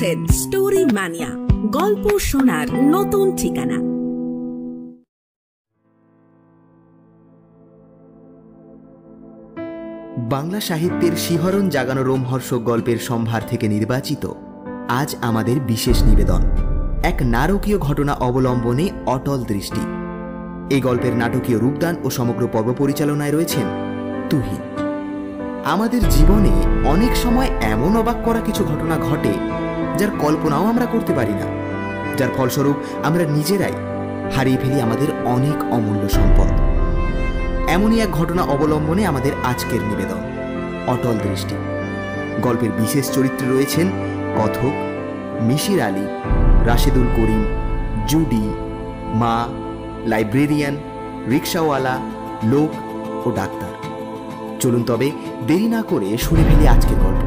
শুনছেন story mania, গল্প শোনার নতুন ঠিকানা। বাংলা সাহিত্যের শিহরণ জাগানো রোমহর্ষক গল্পের সম্ভার থেকে নির্বাচিত আজ আমাদের বিশেষ নিবেদন, এক নারকীয় ঘটনা অবলম্বনে অটল দৃষ্টি। এই গল্পের নাটকীয় রূপদান ও সমগ্র পর্ব পরিচালনায় রয়েছেন তুহিন। আমাদের জীবনে অনেক সময় এমন অবাক করা কিছু ঘটনা ঘটে যার কল্পনাও আমরা করতে পারি না, যার ফলস্বরূপ আমরা নিজেরাই হারিয়ে ফেলি আমাদের অনেক অমূল্য সম্পদ। এমনই এক ঘটনা অবলম্বনে আমাদের আজকের নিবেদন অটল দৃষ্টি। গল্পের বিশেষ চরিত্রে রয়েছেন কথক, মিশির আলী, রাশেদুল করিম, জুডি, মা, লাইব্রেরিয়ান, রিক্সাওয়ালা, লোক ও ডাক্তার। চলুন তবে দেরি না করে শুনে ফেলি আজকের গল্প।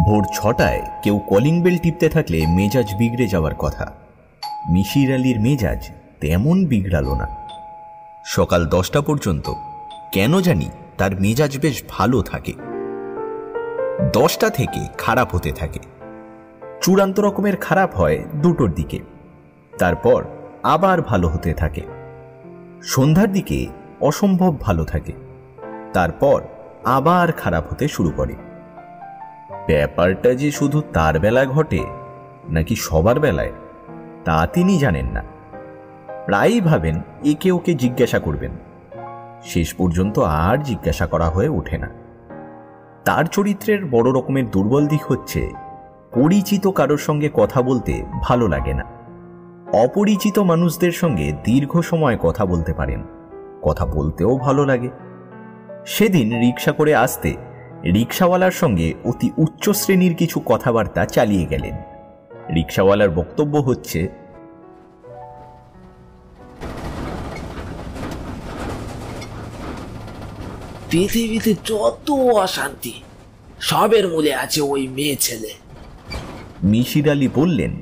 ভোর 6টায় কেউ কলিং বেল টিপতে থাকলে মেজাজ বিগড়ে যাওয়ার কথা। মিশির আলীর মেজাজ তেমন বিগড়ালো না। সকাল 10টা পর্যন্ত কেন জানি তার মেজাজ বেশ ভালো থাকে। 10টা থেকে খারাপ হতে থাকে। চূড়ান্ত রকমের খারাপ হয় 2টোর দিকে, তারপর আবার ভালো হতে থাকে। সন্ধ্যার দিকে অসম্ভব ভালো থাকে, তারপর আবার খারাপ হতে শুরু করে। ব্যাপারটা যে শুধু তার বেলায় ঘটে নাকি সবার বেলায় তা তিনি জানেন না। প্রায়ই ভাবেন একে ওকে জিজ্ঞাসা করবেন, শেষ পর্যন্ত আর জিজ্ঞাসা করা হয়ে ওঠে না। তার চরিত্রের বড় রকমের দুর্বল দিক হচ্ছে পরিচিত কারোর সঙ্গে কথা বলতে ভালো লাগে না। অপরিচিত মানুষদের সঙ্গে দীর্ঘ সময় কথা বলতে পারেন, কথা বলতেও ভালো লাগে। সেদিন রিক্সা করে আসতে রিক্সাওয়ালার সঙ্গে অতি উচ্চ শ্রেণীর কিছু কথাবার্তা চালিয়ে গেলেন। রিক্সাওয়ালার বক্তব্য হচ্ছে, পৃথিবীতে যত অশান্তি সবের মূলে আছে ওই মেয়ে ছেলে। মিশির আলী বললেন,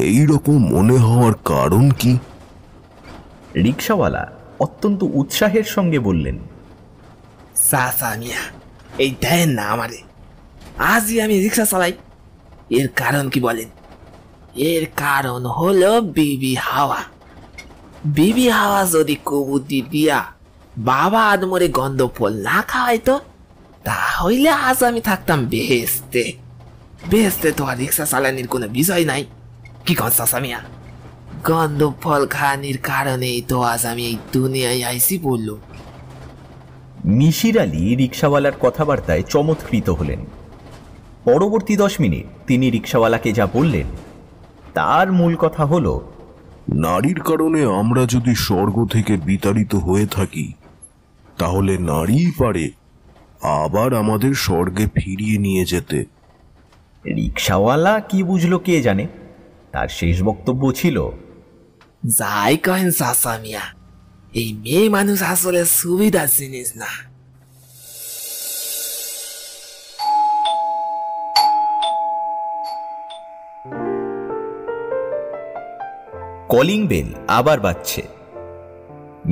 এইরকম মনে হওয়ার কারণ কি? রিক্সাওয়ালা অত্যন্ত উৎসাহের সঙ্গে বললেন, সাসা মিয়া, এই দেন না আমারে, আজই আমি রিক্সা চালাই। এর কারণ কি বলেন? এর কারণ হলো বিবি হাওয়া। বিবি হাওয়া যদি কবুতি দিয়া বাবা আদমরে গন্ধ ফল না খাওয়াইতো, তাহলে আজ আমি থাকতাম বেহেস্তে। বেহেস্তে তো আর রিক্সা চালানির কোনো বিষয় নাই, কি কন সাসা মিয়া? গন্ধ ফল খাওয়ানির কারণেই তো আজ আমি এই দুনিয়ায় আইসি বললো। মিশির আলী রিক্সাওয়ালার কথাবার্তায় চমৎকৃত হলেন। পরবর্তী 10 মিনিট তিনি রিক্সাওয়ালাকে যা বললেন তার মূল কথা হলো, নারীর কারণে আমরা যদি স্বর্গ থেকে বিতাড়িত হয়ে থাকি, তাহলে নারীই পারে আবার আমাদের স্বর্গে ফিরিয়ে নিয়ে যেতে। রিক্সাওয়ালা কি বুঝলো কে জানে। তার শেষ বক্তব্য ছিল, যাই কহেন চাচা মিয়া, এই মেয়ে মানুষ আসলে সুবিধার জিনিস না। কলিং বেল আবার বাজছে।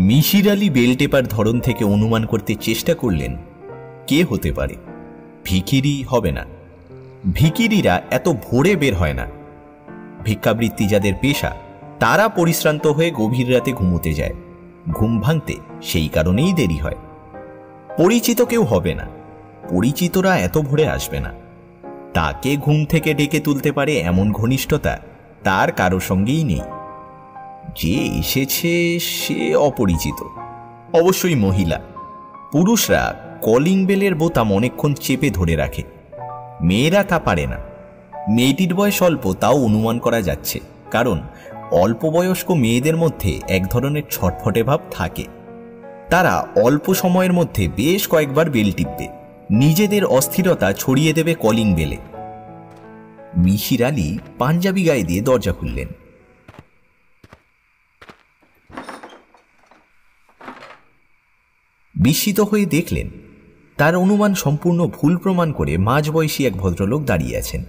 মিশির আলী বেল টেপার ধরন থেকে অনুমান করতে চেষ্টা করলেন কে হতে পারে। ভিখিরি হবে না, ভিখিরিরা এত ভোরে বের হয় না। ভিক্ষাবৃত্তি যাদের পেশা তারা পরিশ্রান্ত হয়ে গভীর রাতে ঘুমোতে যায়, ঘুম ভাঙতে সেই কারণেই দেরি হয়। পরিচিত কেউ হবে না, পরিচিতরা এত ভোরে আসবে না। তাকে ঘুম থেকে ডেকে তুলতে পারে এমন ঘনিষ্ঠতা তার কারো সঙ্গেই নেই। যে এসেছে সে অপরিচিত, অবশ্যই মহিলা। পুরুষরা কলিং বেলের বোতাম অনেকক্ষণ চেপে ধরে রাখে, মেয়েরা তা পারে না। মেয়েটির বয়স অল্প তাও অনুমান করা যাচ্ছে, কারণ অল্প বয়স্ক মেয়েদের মধ্যে এক ধরনের ছটফটে ভাব থাকে। তারা অল্প সময়ের মধ্যে বেশ কয়েকবার বেল টিপবে, নিজেদের অস্থিরতা ছড়িয়ে দেবে কলিং বেলে। মিশির আলী পাঞ্জাবি গায়ে দিয়ে দরজা খুললেন। বিস্মিত হয়ে দেখলেন তার অনুমান সম্পূর্ণ ভুল প্রমাণ করে মাঝবয়সী এক ভদ্রলোক দাঁড়িয়ে আছেন।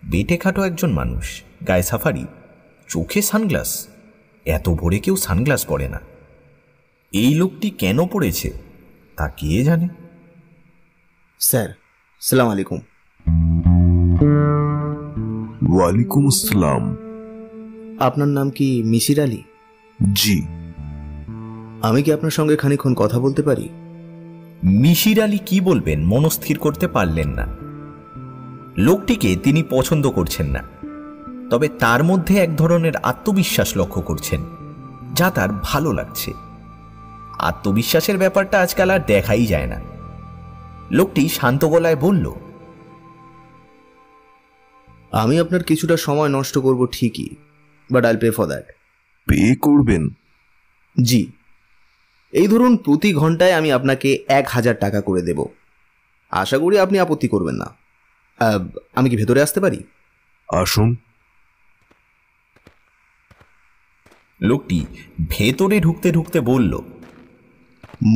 বেটে খাটো একজন মানুষ, গায়ে সাফারি, চোখে সানগ্লাস, এত ভোরে কেউ সানগ্লাস পরে না। এই লোকটি কেন পড়েছে তা কে জানে। স্যার, সালাম আলাইকুম। ওয়ালাইকুম আসসালাম। আপনার নাম কি মিশির আলী? জি। আমি কি আপনার সঙ্গে খানিকক্ষণ কথা বলতে পারি? মিশির আলী কি বলবেন মনস্থির করতে পারলেন না। লোকটিকে তিনি পছন্দ করছেন না, তবে তার মধ্যে এক ধরনের আত্মবিশ্বাস লক্ষ্য করছেন, যা তার ভালো লাগছে। আত্মবিশ্বাসের ব্যাপারটা আজকাল আর দেখাই যায় না। লোকটি শান্ত গলায় বলল, আমি আপনার কিছুটা সময় নষ্ট করব ঠিকই, বাট আইল পে ফর দ্যাট। পে করবেন? জি। এই ধরুন, প্রতি ঘন্টায় আমি আপনাকে 1000 টাকা করে দেব। আশা করি আপনি আপত্তি করবেন না। আমি কি ভেতরে আসতে পারি? আসুন। লোকটি ভেতরে ঢুকতে ঢুকতে বলল,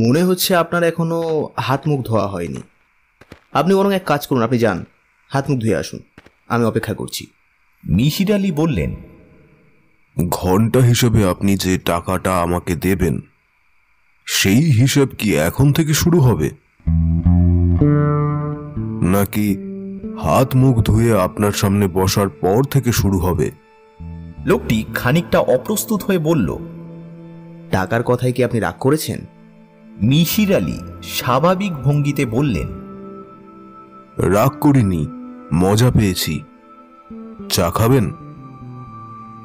মনে হচ্ছে আপনার এখনো হাত মুখ ধোয়া হয়নি। আপনি বরং এক কাজ করুন, আপনি যান, হাত মুখ ধুয়ে আসুন, আমি অপেক্ষা করছি। মিশির আলী বললেন, ঘন্টা হিসেবে আপনি যে টাকাটা আমাকে দেবেন, সেই হিসাব কি এখন থেকে শুরু হবে, নাকি হাত মুখ ধুয়ে আপনার সামনে বসার পর থেকে শুরু হবে? লোকটি খানিকটা অপ্রস্তুত হয়ে বলল, টাকার কথায় কি আপনি রাগ করেছেন? মিশির আলী স্বাভাবিক ভঙ্গিতে বললেন, রাগ করিনি, মজা পেয়েছি। চা খাবেন?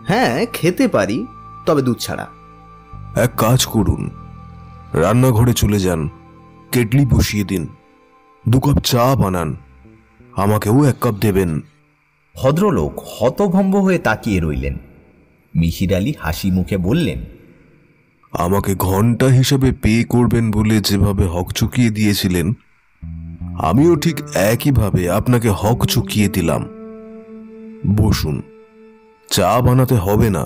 হ্যাঁ, খেতে পারি, তবে দুধ ছাড়া। এক কাজ করুন, রান্নাঘরে চলে যান, কেটলি বসিয়ে দিন, 2 কাপ চা বানান, আমাকেও 1 কাপ দেবেন। ভদ্রলোক হতভম্ব হয়ে তাকিয়ে রইলেন। মিশির আলী হাসি মুখে বললেন, আমাকে ঘন্টা হিসেবে পে করবেন বলে যেভাবে হক চুকিয়ে দিয়েছিলেন, আমিও ঠিক একইভাবে আপনাকে হক চুকিয়ে দিলাম। বসুন, চা বানাতে হবে না।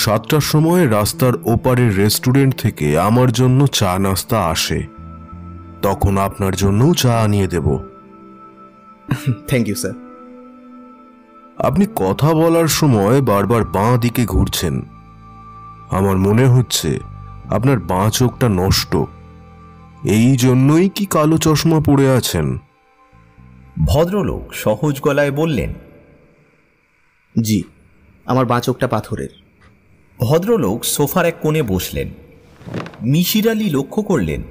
7টার সময় রাস্তার ওপারের রেস্টুরেন্ট থেকে আমার জন্য চা নাস্তা আসে, তখন আপনার জন্যও চা আনিয়ে দেব। Thank you sir. আপনি কথা বলার সময় বারবার বাঁ দিকে ঘুরছেন। আমার মনে হচ্ছে আপনার বাঁ চোখটা নষ্ট, এই জন্যই কি কালো চশমা পরে আছেন? ভদ্রলোক সহজ গলায় বললেন, জি, আমার বাঁ চোখটা পাথরের। ভদ্রলোক সোফার এক কোণে বসলেন। মিশির আলী লক্ষ্য করলেন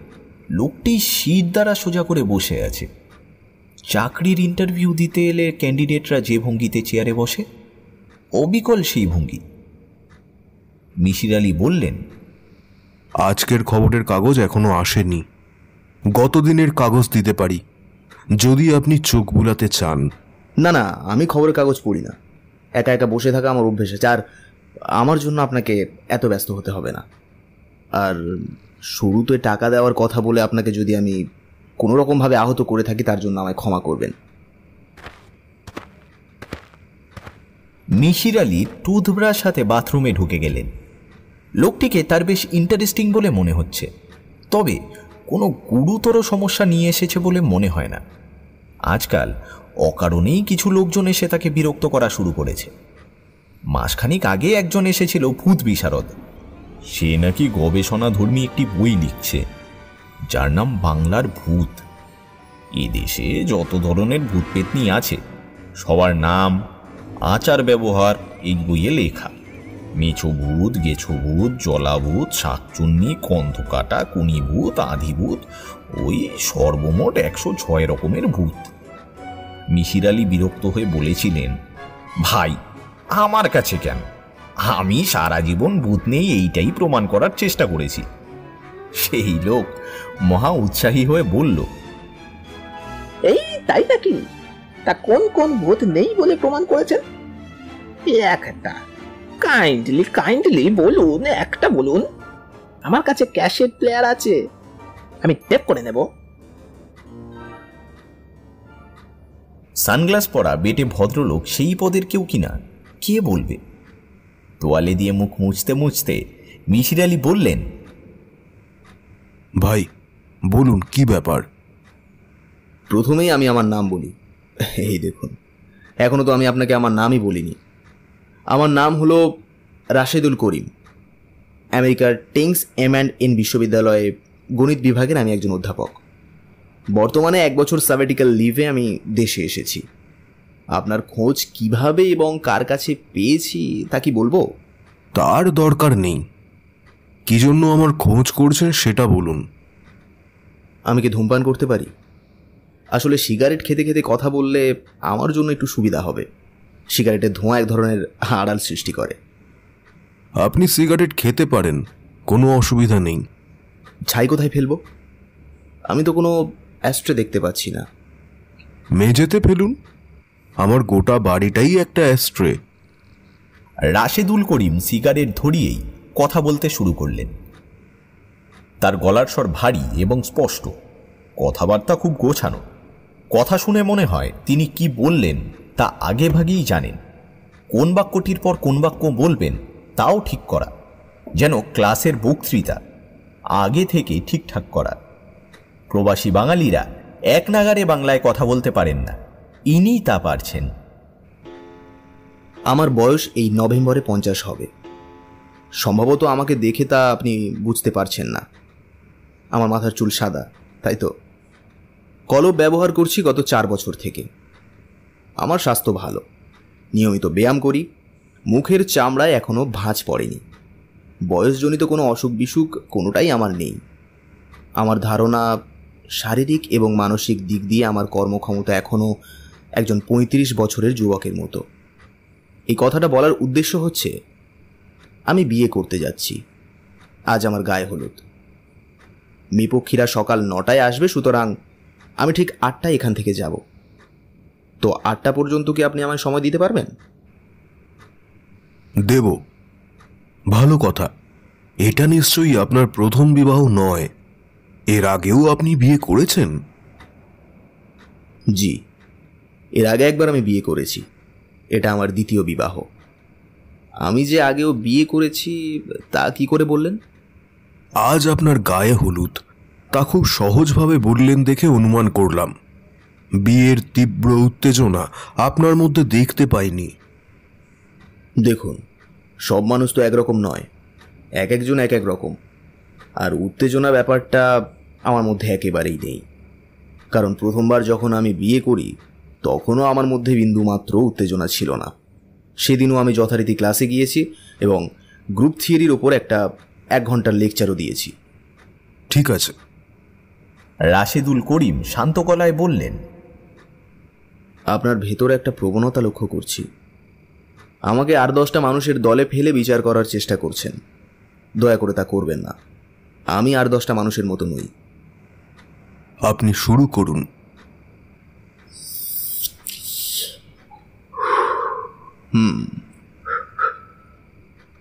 লোকটি শীত দ্বারা সোজা করে বসে আছে। চাকরির ইন্টারভিউ দিতে এলে ক্যান্ডিডেটরা যে ভঙ্গিতে চেয়ারে বসে, অবিকল সেই ভঙ্গি। মিশির আলী বললেন, আজকের খবরের কাগজ এখনো আসেনি, গতদিনের কাগজ দিতে পারি যদি আপনি চোখ বুলাতে চান। না না, আমি খবরের কাগজ পড়ি না। একা একা বসে থাকা আমার অভ্যেস আছে, আর আমার জন্য আপনাকে এত ব্যস্ত হতে হবে না। আর শুরুতে টাকা দেওয়ার কথা বলে আপনাকে যদি আমি কোনো রকমভাবে আহত করে থাকি, তার জন্য আমায় ক্ষমা করবেন। মিশির আলী টুথব্রাশ হাতে বাথরুমে ঢুকে গেলেন। লোকটিকে তার বেশ ইন্টারেস্টিং বলে মনে হচ্ছে, তবে কোনো গুরুতর সমস্যা নিয়ে এসেছে বলে মনে হয় না। আজকাল অকারণেই কিছু লোকজন এসে তাকে বিরক্ত করা শুরু করেছে। মাসখানিক আগে একজন এসেছিল ভূত বিশারদ। সে নাকি গবেষণাধর্মী একটি বই লিখছে, যার নাম বাংলার ভূত। এদেশে যত ধরনের ভূত পেতনি আছে, সবার নাম, আচার ব্যবহার এই বইয়ে লেখা। মেছো ভূত, গেছো ভূত, জলাভূত, শাকচুন্নি, কন্ধকাটা, কুনিভূত, আধিভূত, ওই সর্বমোট 106 রকমের ভূত। মিশির আলী বিরক্ত হয়ে বলেছিলেন, ভাই, আমার কাছে কেন? আমি সারা জীবন ভূত নেই এইটাই প্রমাণ করার চেষ্টা করেছি। সেই লোক মহা উৎসাহী হয়ে বলল, এই তাই নাকি? তা কোন কোন ভূত নেই বলে প্রমাণ করেছেন? একটা কাইন্ডলি বলুন, একটা বলুন। আমার কাছে ক্যাসেট প্লেয়ার আছে, আমি টেপ করে নেব। সানগ্লাস পরা বেটে ভদ্রলোক সেই পদের কেউ কিনা কে বলবে। তোয়ালে দিয়ে মুখ মুছতে মুছতে মিশির আলী বললেন, ভাই বলুন, কি ব্যাপার? প্রথমেই আমি আমার নাম বলি। এই দেখুন, এখনো তো আমি আপনাকে আমার নামই বলিনি। আমার নাম হলো রাশেদুল করিম, আমেরিকার টেংস M&N বিশ্ববিদ্যালয়ে গণিত বিভাগের আমি একজন অধ্যাপক। বর্তমানে 1 বছর সাবেটিক্যাল লিভে আমি দেশে এসেছি। আপনার খোঁজ কিভাবে এবং কার কাছে পেয়েছি তা কি বলবো? তার দরকার নেই। কি জন্য আমার খোঁজ করছেন সেটা বলুন। আমি কি ধূমপান করতে পারি? আসলে সিগারেট খেতে খেতে কথা বললে আমার জন্য একটু সুবিধা হবে। সিগারেটের ধোঁয়া এক ধরনের আড়াল সৃষ্টি করে। আপনি সিগারেট খেতে পারেন, কোনো অসুবিধা নেই। ছাই কোথায় ফেলবো? আমি তো কোনো অ্যাস্ট্রে দেখতে পাচ্ছি না। মেঝেতে ফেলুন, আমার গোটা বাড়িটাই একটা অ্যাস্ট্রে। রাশেদুল করিম সিগারেট ধরিয়েই কথা বলতে শুরু করলেন। তার গলার স্বর ভারী এবং স্পষ্ট, কথাবার্তা খুব গোছানো। কথা শুনে মনে হয় তিনি কি বললেন তা আগে ভাগেই জানেন। কোন বাক্যটির পর কোন বাক্য বলবেন তাও ঠিক করা, যেন ক্লাসের বক্তৃতা আগে থেকে ঠিকঠাক করা। প্রবাসী বাঙালিরা এক নাগারে বাংলায় কথা বলতে পারেন না, ইনি তা পারছেন। আমার বয়স এই নভেম্বরে 50 হবে। সম্ভবত আমাকে দেখে তা আপনি বুঝতে পারছেন না। আমার মাথার চুল সাদা, তাই তো? কলম ব্যবহার করছি গত 4 বছর থেকে। আমার স্বাস্থ্য ভালো, নিয়মিত ব্যায়াম করি, মুখের চামড়ায় এখনো ভাঁজ পড়েনি। বয়সজনিত কোনো অসুখ বিসুখ কোনোটাই আমার নেই। আমার ধারণা, শারীরিক এবং মানসিক দিক দিয়ে আমার কর্মক্ষমতা এখনও একজন 35 বছরের যুবকের মতো। এই কথাটা বলার উদ্দেশ্য হচ্ছে, আমি বিয়ে করতে যাচ্ছি। আজ আমার গায়ে হলুদ। মেয়েপক্ষীরা সকাল 9টায় আসবে, সুতরাং আমি ঠিক 8টায় এখান থেকে যাব। তো 8টা পর্যন্ত কি আপনি আমায় সময় দিতে পারবেন? দেব। ভালো কথা। এটা নিশ্চয়ই আপনার প্রথম বিবাহ নয়, এর আগেও আপনি বিয়ে করেছেন? জি, এর আগে একবার আমি বিয়ে করেছি। এটা আমার দ্বিতীয় বিবাহ। আমি যে আগেও বিয়ে করেছি তা কি করে বললেন? আজ আপনার গায়ে হলুদ, তা খুব সহজভাবে বললেন দেখে অনুমান করলাম। বিয়ের তীব্র উত্তেজনা আপনার মধ্যে দেখতে পাইনি। দেখুন, সব মানুষ তো একরকম নয়, এক একজন এক এক রকম। আর উত্তেজনা ব্যাপারটা আমার মধ্যে একেবারেই নেই। কারণ প্রথমবার যখন আমি বিয়ে করি তখনও আমার মধ্যে বিন্দুমাত্র উত্তেজনা ছিল না। সেদিনও আমি যথারীতি ক্লাসে গিয়েছি এবং গ্রুপ থিওরির ওপর একটা 1 ঘন্টার লেকচারও দিয়েছি। ঠিক আছে। রাশেদুল করিম শান্ত গলায় বললেন, আপনার ভেতরে একটা প্রবণতা লক্ষ্য করছি। আমাকে আর 10টা মানুষের দলে ফেলে বিচার করার চেষ্টা করছেন। দয়া করে তা করবেন না। আমি আর 10টা মানুষের মতো নই। আপনি শুরু করুন।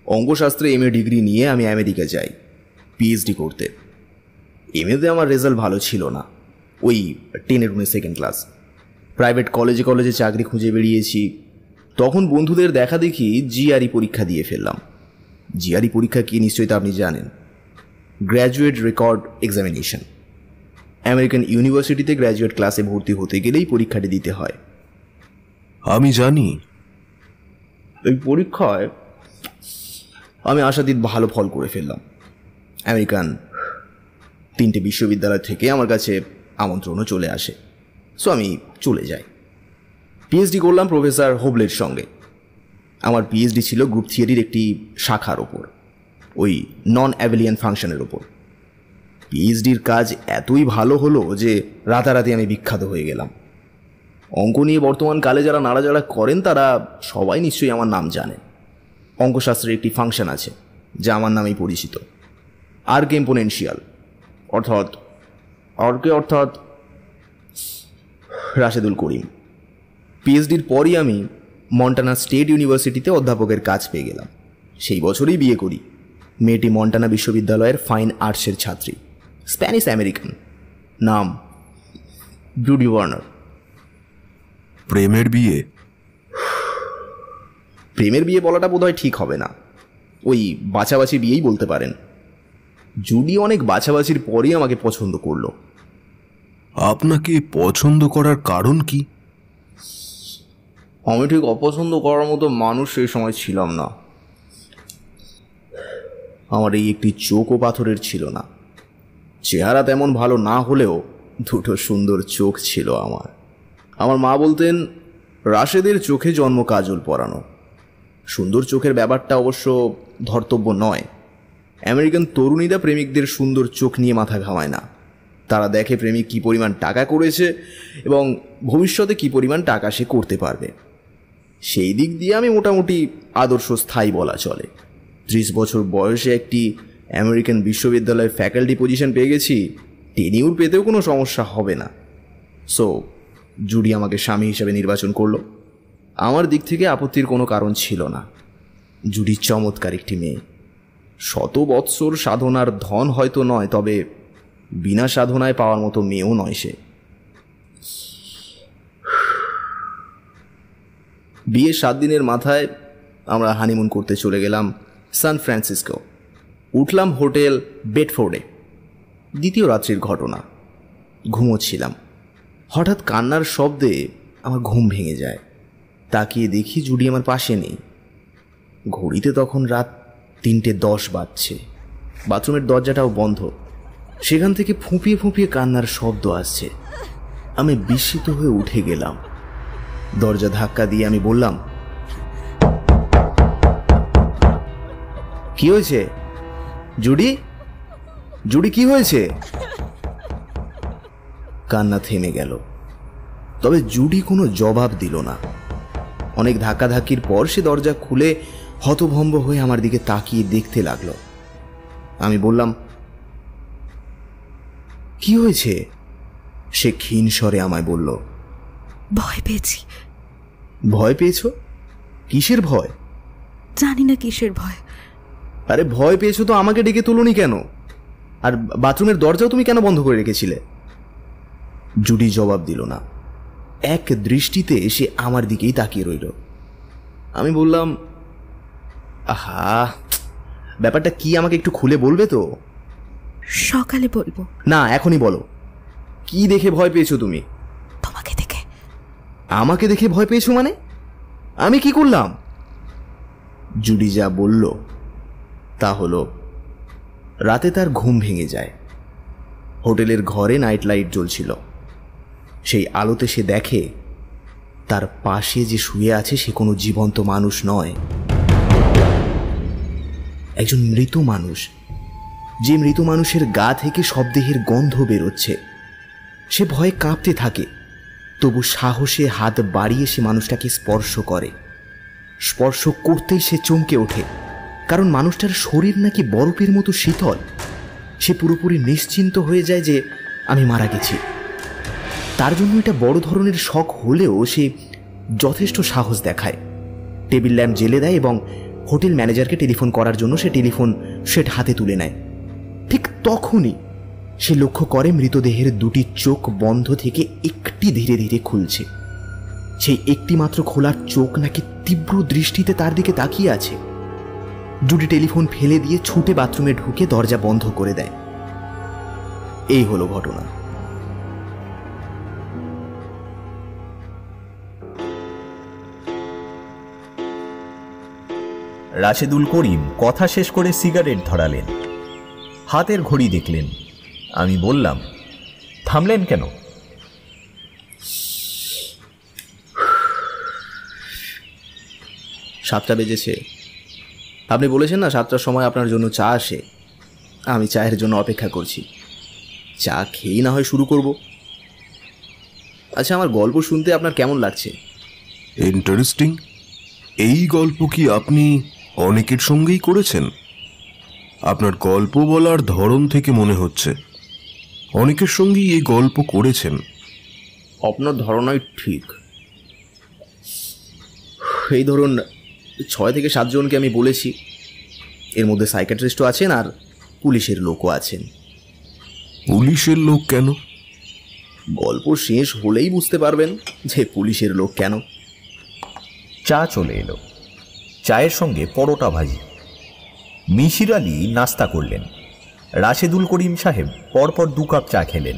অঙ্কশাস্ত্রে MA ডিগ্রি নিয়ে আমি আমেরিকা যাই PhD করতে। MA-তে আমার রেজাল্ট ভালো ছিল না, ওই 10-এর 2nd ক্লাস। প্রাইভেট কলেজে কলেজে চাকরি খুঁজে বেরিয়েছি। তখন বন্ধুদের দেখা দেখি GRE পরীক্ষা দিয়ে ফেললাম। GRE পরীক্ষা কি নিশ্চয়ই তা আপনি জানেন। Graduate record examination. আমেরিকান ইউনিভার্সিটিতে গ্র্যাজুয়েট ক্লাসে ভর্তি হতে গেলেই পরীক্ষাটি দিতে হয়। আমি জানি। এই পরীক্ষায় আমি আশাতীত ভালো ফল করে ফেললাম। আমেরিকান 3টে বিশ্ববিদ্যালয় থেকে আমার কাছে আমন্ত্রণও চলে আসে। সো আমি চলে যাই। PhD করলাম প্রফেসর হোবলের সঙ্গে। আমার PhD ছিল গ্রুপ থিওরির একটি শাখার ওপর, ওই নন অ্যাবেলিয়ান ফাংশনের ওপর। PhD-র কাজ এতই ভালো হলো যে রাতারাতি আমি বিখ্যাত হয়ে গেলাম। অঙ্ক নিয়ে বর্তমান কালে যারা নাড়াচাড়া করেন তারা সবাই নিশ্চয়ই আমার নাম জানেন। অঙ্কশাস্ত্রের একটি ফাংশন আছে যা আমার নামেই পরিচিত, আর্কে এক্সপোনেনশিয়াল, অর্থাৎ রাশেদুল করিম। PhD-র পরই আমি মন্টানা স্টেট ইউনিভার্সিটিতে অধ্যাপকের কাজ পেয়ে গেলাম। সেই বছরই বিয়ে করি। মেয়েটি মন্টানা বিশ্ববিদ্যালয়ের ফাইন আর্টসের ছাত্রী, স্প্যানিশ আমেরিকান, নাম জুডি ওয়ার্নার। প্রেমের বিয়ে? প্রেমের বিয়ে বলাটা বোধহয় ঠিক হবে না, ওই বাছাবাছি বিয়েই বলতে পারেন। জুডি অনেক বাছাবাছির পরই আমাকে পছন্দ করলো। আপনাকে পছন্দ করার কারণ কি? আমি ঠিক অপছন্দ করার মতো মানুষ সেই সময় ছিলাম না। আমার এই একটি চোখও পাথরের ছিল না। চেহারা তেমন ভালো না হলেও দুটো সুন্দর চোখ ছিল আমার। আমার মা বলতেন রাশেদের চোখে জন্ম কাজল পরানো। সুন্দর চোখের ব্যাপারটা অবশ্য ধর্তব্য নয়। আমেরিকান তরুণীরা প্রেমিকদের সুন্দর চোখ নিয়ে মাথা ঘামায় না। তারা দেখে প্রেমিক কী পরিমাণ টাকা করেছে এবং ভবিষ্যতে কী পরিমাণ টাকা সে করতে পারবে। সেই দিক দিয়ে আমি মোটামুটি আদর্শ স্থায়ী বলা চলে। 30 বছর বয়সে একটি আমেরিকান বিশ্ববিদ্যালয়ের ফ্যাকাল্টি পজিশন পেয়ে গেছি, টেনিউর পেতেও কোনো সমস্যা হবে না। সো জুডি আমাকে স্বামী হিসেবে নির্বাচন করলো। আমার দিক থেকে আপত্তির কোনো কারণ ছিল না। জুডি চমৎকার একটি মেয়ে। 100 বৎসর সাধনার ধন হয়তো নয়, তবে বিনা সাধনায় পাওয়ার মতো মেয়েও নয় সে। বিয়ের 7 দিনের মাথায় আমরা হানিমুন করতে চলে গেলাম সান ফ্রান্সিসকো। উঠলাম হোটেল বেডফোর্ডে। দ্বিতীয় রাত্রির ঘটনা। ঘুমোচ্ছিলাম, হঠাৎ কান্নার শব্দে আমার ঘুম ভেঙে যায়। তাকিয়ে দেখি জুডি আমার পাশে নেই। ঘড়িতে তখন রাত 3:10 বাজছে। বাথরুমের দরজাটাও বন্ধ। সেখান থেকে ফুঁপিয়ে ফুঁপিয়ে কান্নার শব্দ আসছে। আমি বিস্মিত হয়ে উঠে গেলাম। দরজা ধাক্কা দিয়ে আমি বললাম, কি হয়েছে জুডি? জুডি কি হয়েছে? কান্না থেমে গেল, তবে জুডি কোনো জবাব দিল না। অনেক ধাক্কাধাক্কির পর সে দরজা খুলে হতভম্ব হয়ে আমার দিকে তাকিয়ে দেখতে লাগলো। আমি বললাম, কি হয়েছে? সে ক্ষীণ স্বরে আমায় বলল, ভয় পেয়েছি। ভয় পেয়েছো? কিসের ভয়? জানি না কিসের ভয়। আরে ভয় পেয়েছো তো আমাকে ডেকে তোলোনি কেন? আর বাথরুমের দরজাও তুমি কেন বন্ধ করে রেখেছিলে? জুডি জবাব দিল না। এক দৃষ্টিতে সে আমার দিকেই তাকিয়ে রইল। আমি বললাম, আহা, ব্যাপারটা কি আমাকে একটু খুলে বলবে তো? সকালে বলবো। না, এখনই বলো। কি দেখে ভয় পেয়েছো তুমি? তোমাকে দেখে। আমাকে দেখে ভয় পেয়েছো মানে? আমি কি করলাম? জুডি যা বলল তা হলো, রাতে তার ঘুম ভেঙে যায়। হোটেলের ঘরে নাইট লাইট জ্বলছিল। সেই আলোতে সে দেখে তার পাশে যে শুয়ে আছে সে কোনো জীবন্ত মানুষ নয়, একজন মৃত মানুষ। যে মৃত মানুষের গা থেকে শবদেহের গন্ধ বেরোচ্ছে। সে ভয়ে কাঁপতে থাকে, তবু সাহসে হাত বাড়িয়ে সে মানুষটাকে স্পর্শ করে। স্পর্শ করতেই সে চমকে ওঠে, কারণ মানুষটার শরীর নাকি বরফের মতো শীতল। সে পুরোপুরি নিশ্চিন্ত হয়ে যায় যে আমি মারা গেছি। তার জন্য এটা বড় ধরনের শক হলেও সে যথেষ্ট সাহস দেখায়। টেবিল ল্যাম্প জ্বেলে দেয় এবং হোটেল ম্যানেজারকে টেলিফোন করার জন্য সে টেলিফোন সেট হাতে তুলে নেয়। ঠিক তখনই সে লক্ষ্য করে মৃতদেহের 2টি চোখ বন্ধ থেকে একটি ধীরে ধীরে খুলছে। সেই একটি মাত্র খোলার চোখ নাকি তীব্র দৃষ্টিতে তার দিকে তাকিয়ে আছে। জুডি টেলিফোন ফেলে দিয়ে ছুটে বাথরুমে ঢুকে দরজা বন্ধ করে দেয়। এই হলো ঘটনা। রাশেদুল করিম কথা শেষ করে সিগারেট ধরালেন। হাতের ঘড়ি দেখলেন। আমি বললাম, থামলেন কেন? 7টা বেজেছে। আপনি বলেছেন না 7টার সময় আপনার জন্য চা আসে। আমি চায়ের জন্য অপেক্ষা করছি। চা খেয়েই না হয় শুরু করব। আচ্ছা, আমার গল্প শুনতে আপনার কেমন লাগছে? ইন্টারেস্টিং। এই গল্প কি আপনি অনেকের সঙ্গেই করেছেন? আপনার গল্প বলার ধরন থেকে মনে হচ্ছে অনেকের সঙ্গেই এই গল্প করেছেন। আপনার ধারণাই ঠিক। এই ধরুন 6 থেকে 7 জনকে আমি বলেছি। এর মধ্যে সাইকিয়াট্রিস্টও আছেন আর পুলিশের লোকও আছেন। পুলিশের লোক কেন? গল্প শেষ হলেই বুঝতে পারবেন যে পুলিশের লোক কেন। চা চলে এলো। চায়ের সঙ্গে পরোটা ভাজি। মিশির আলী নাস্তা করলেন। রাশেদুল করিম সাহেব পরপর 2 কাপ চা খেলেন।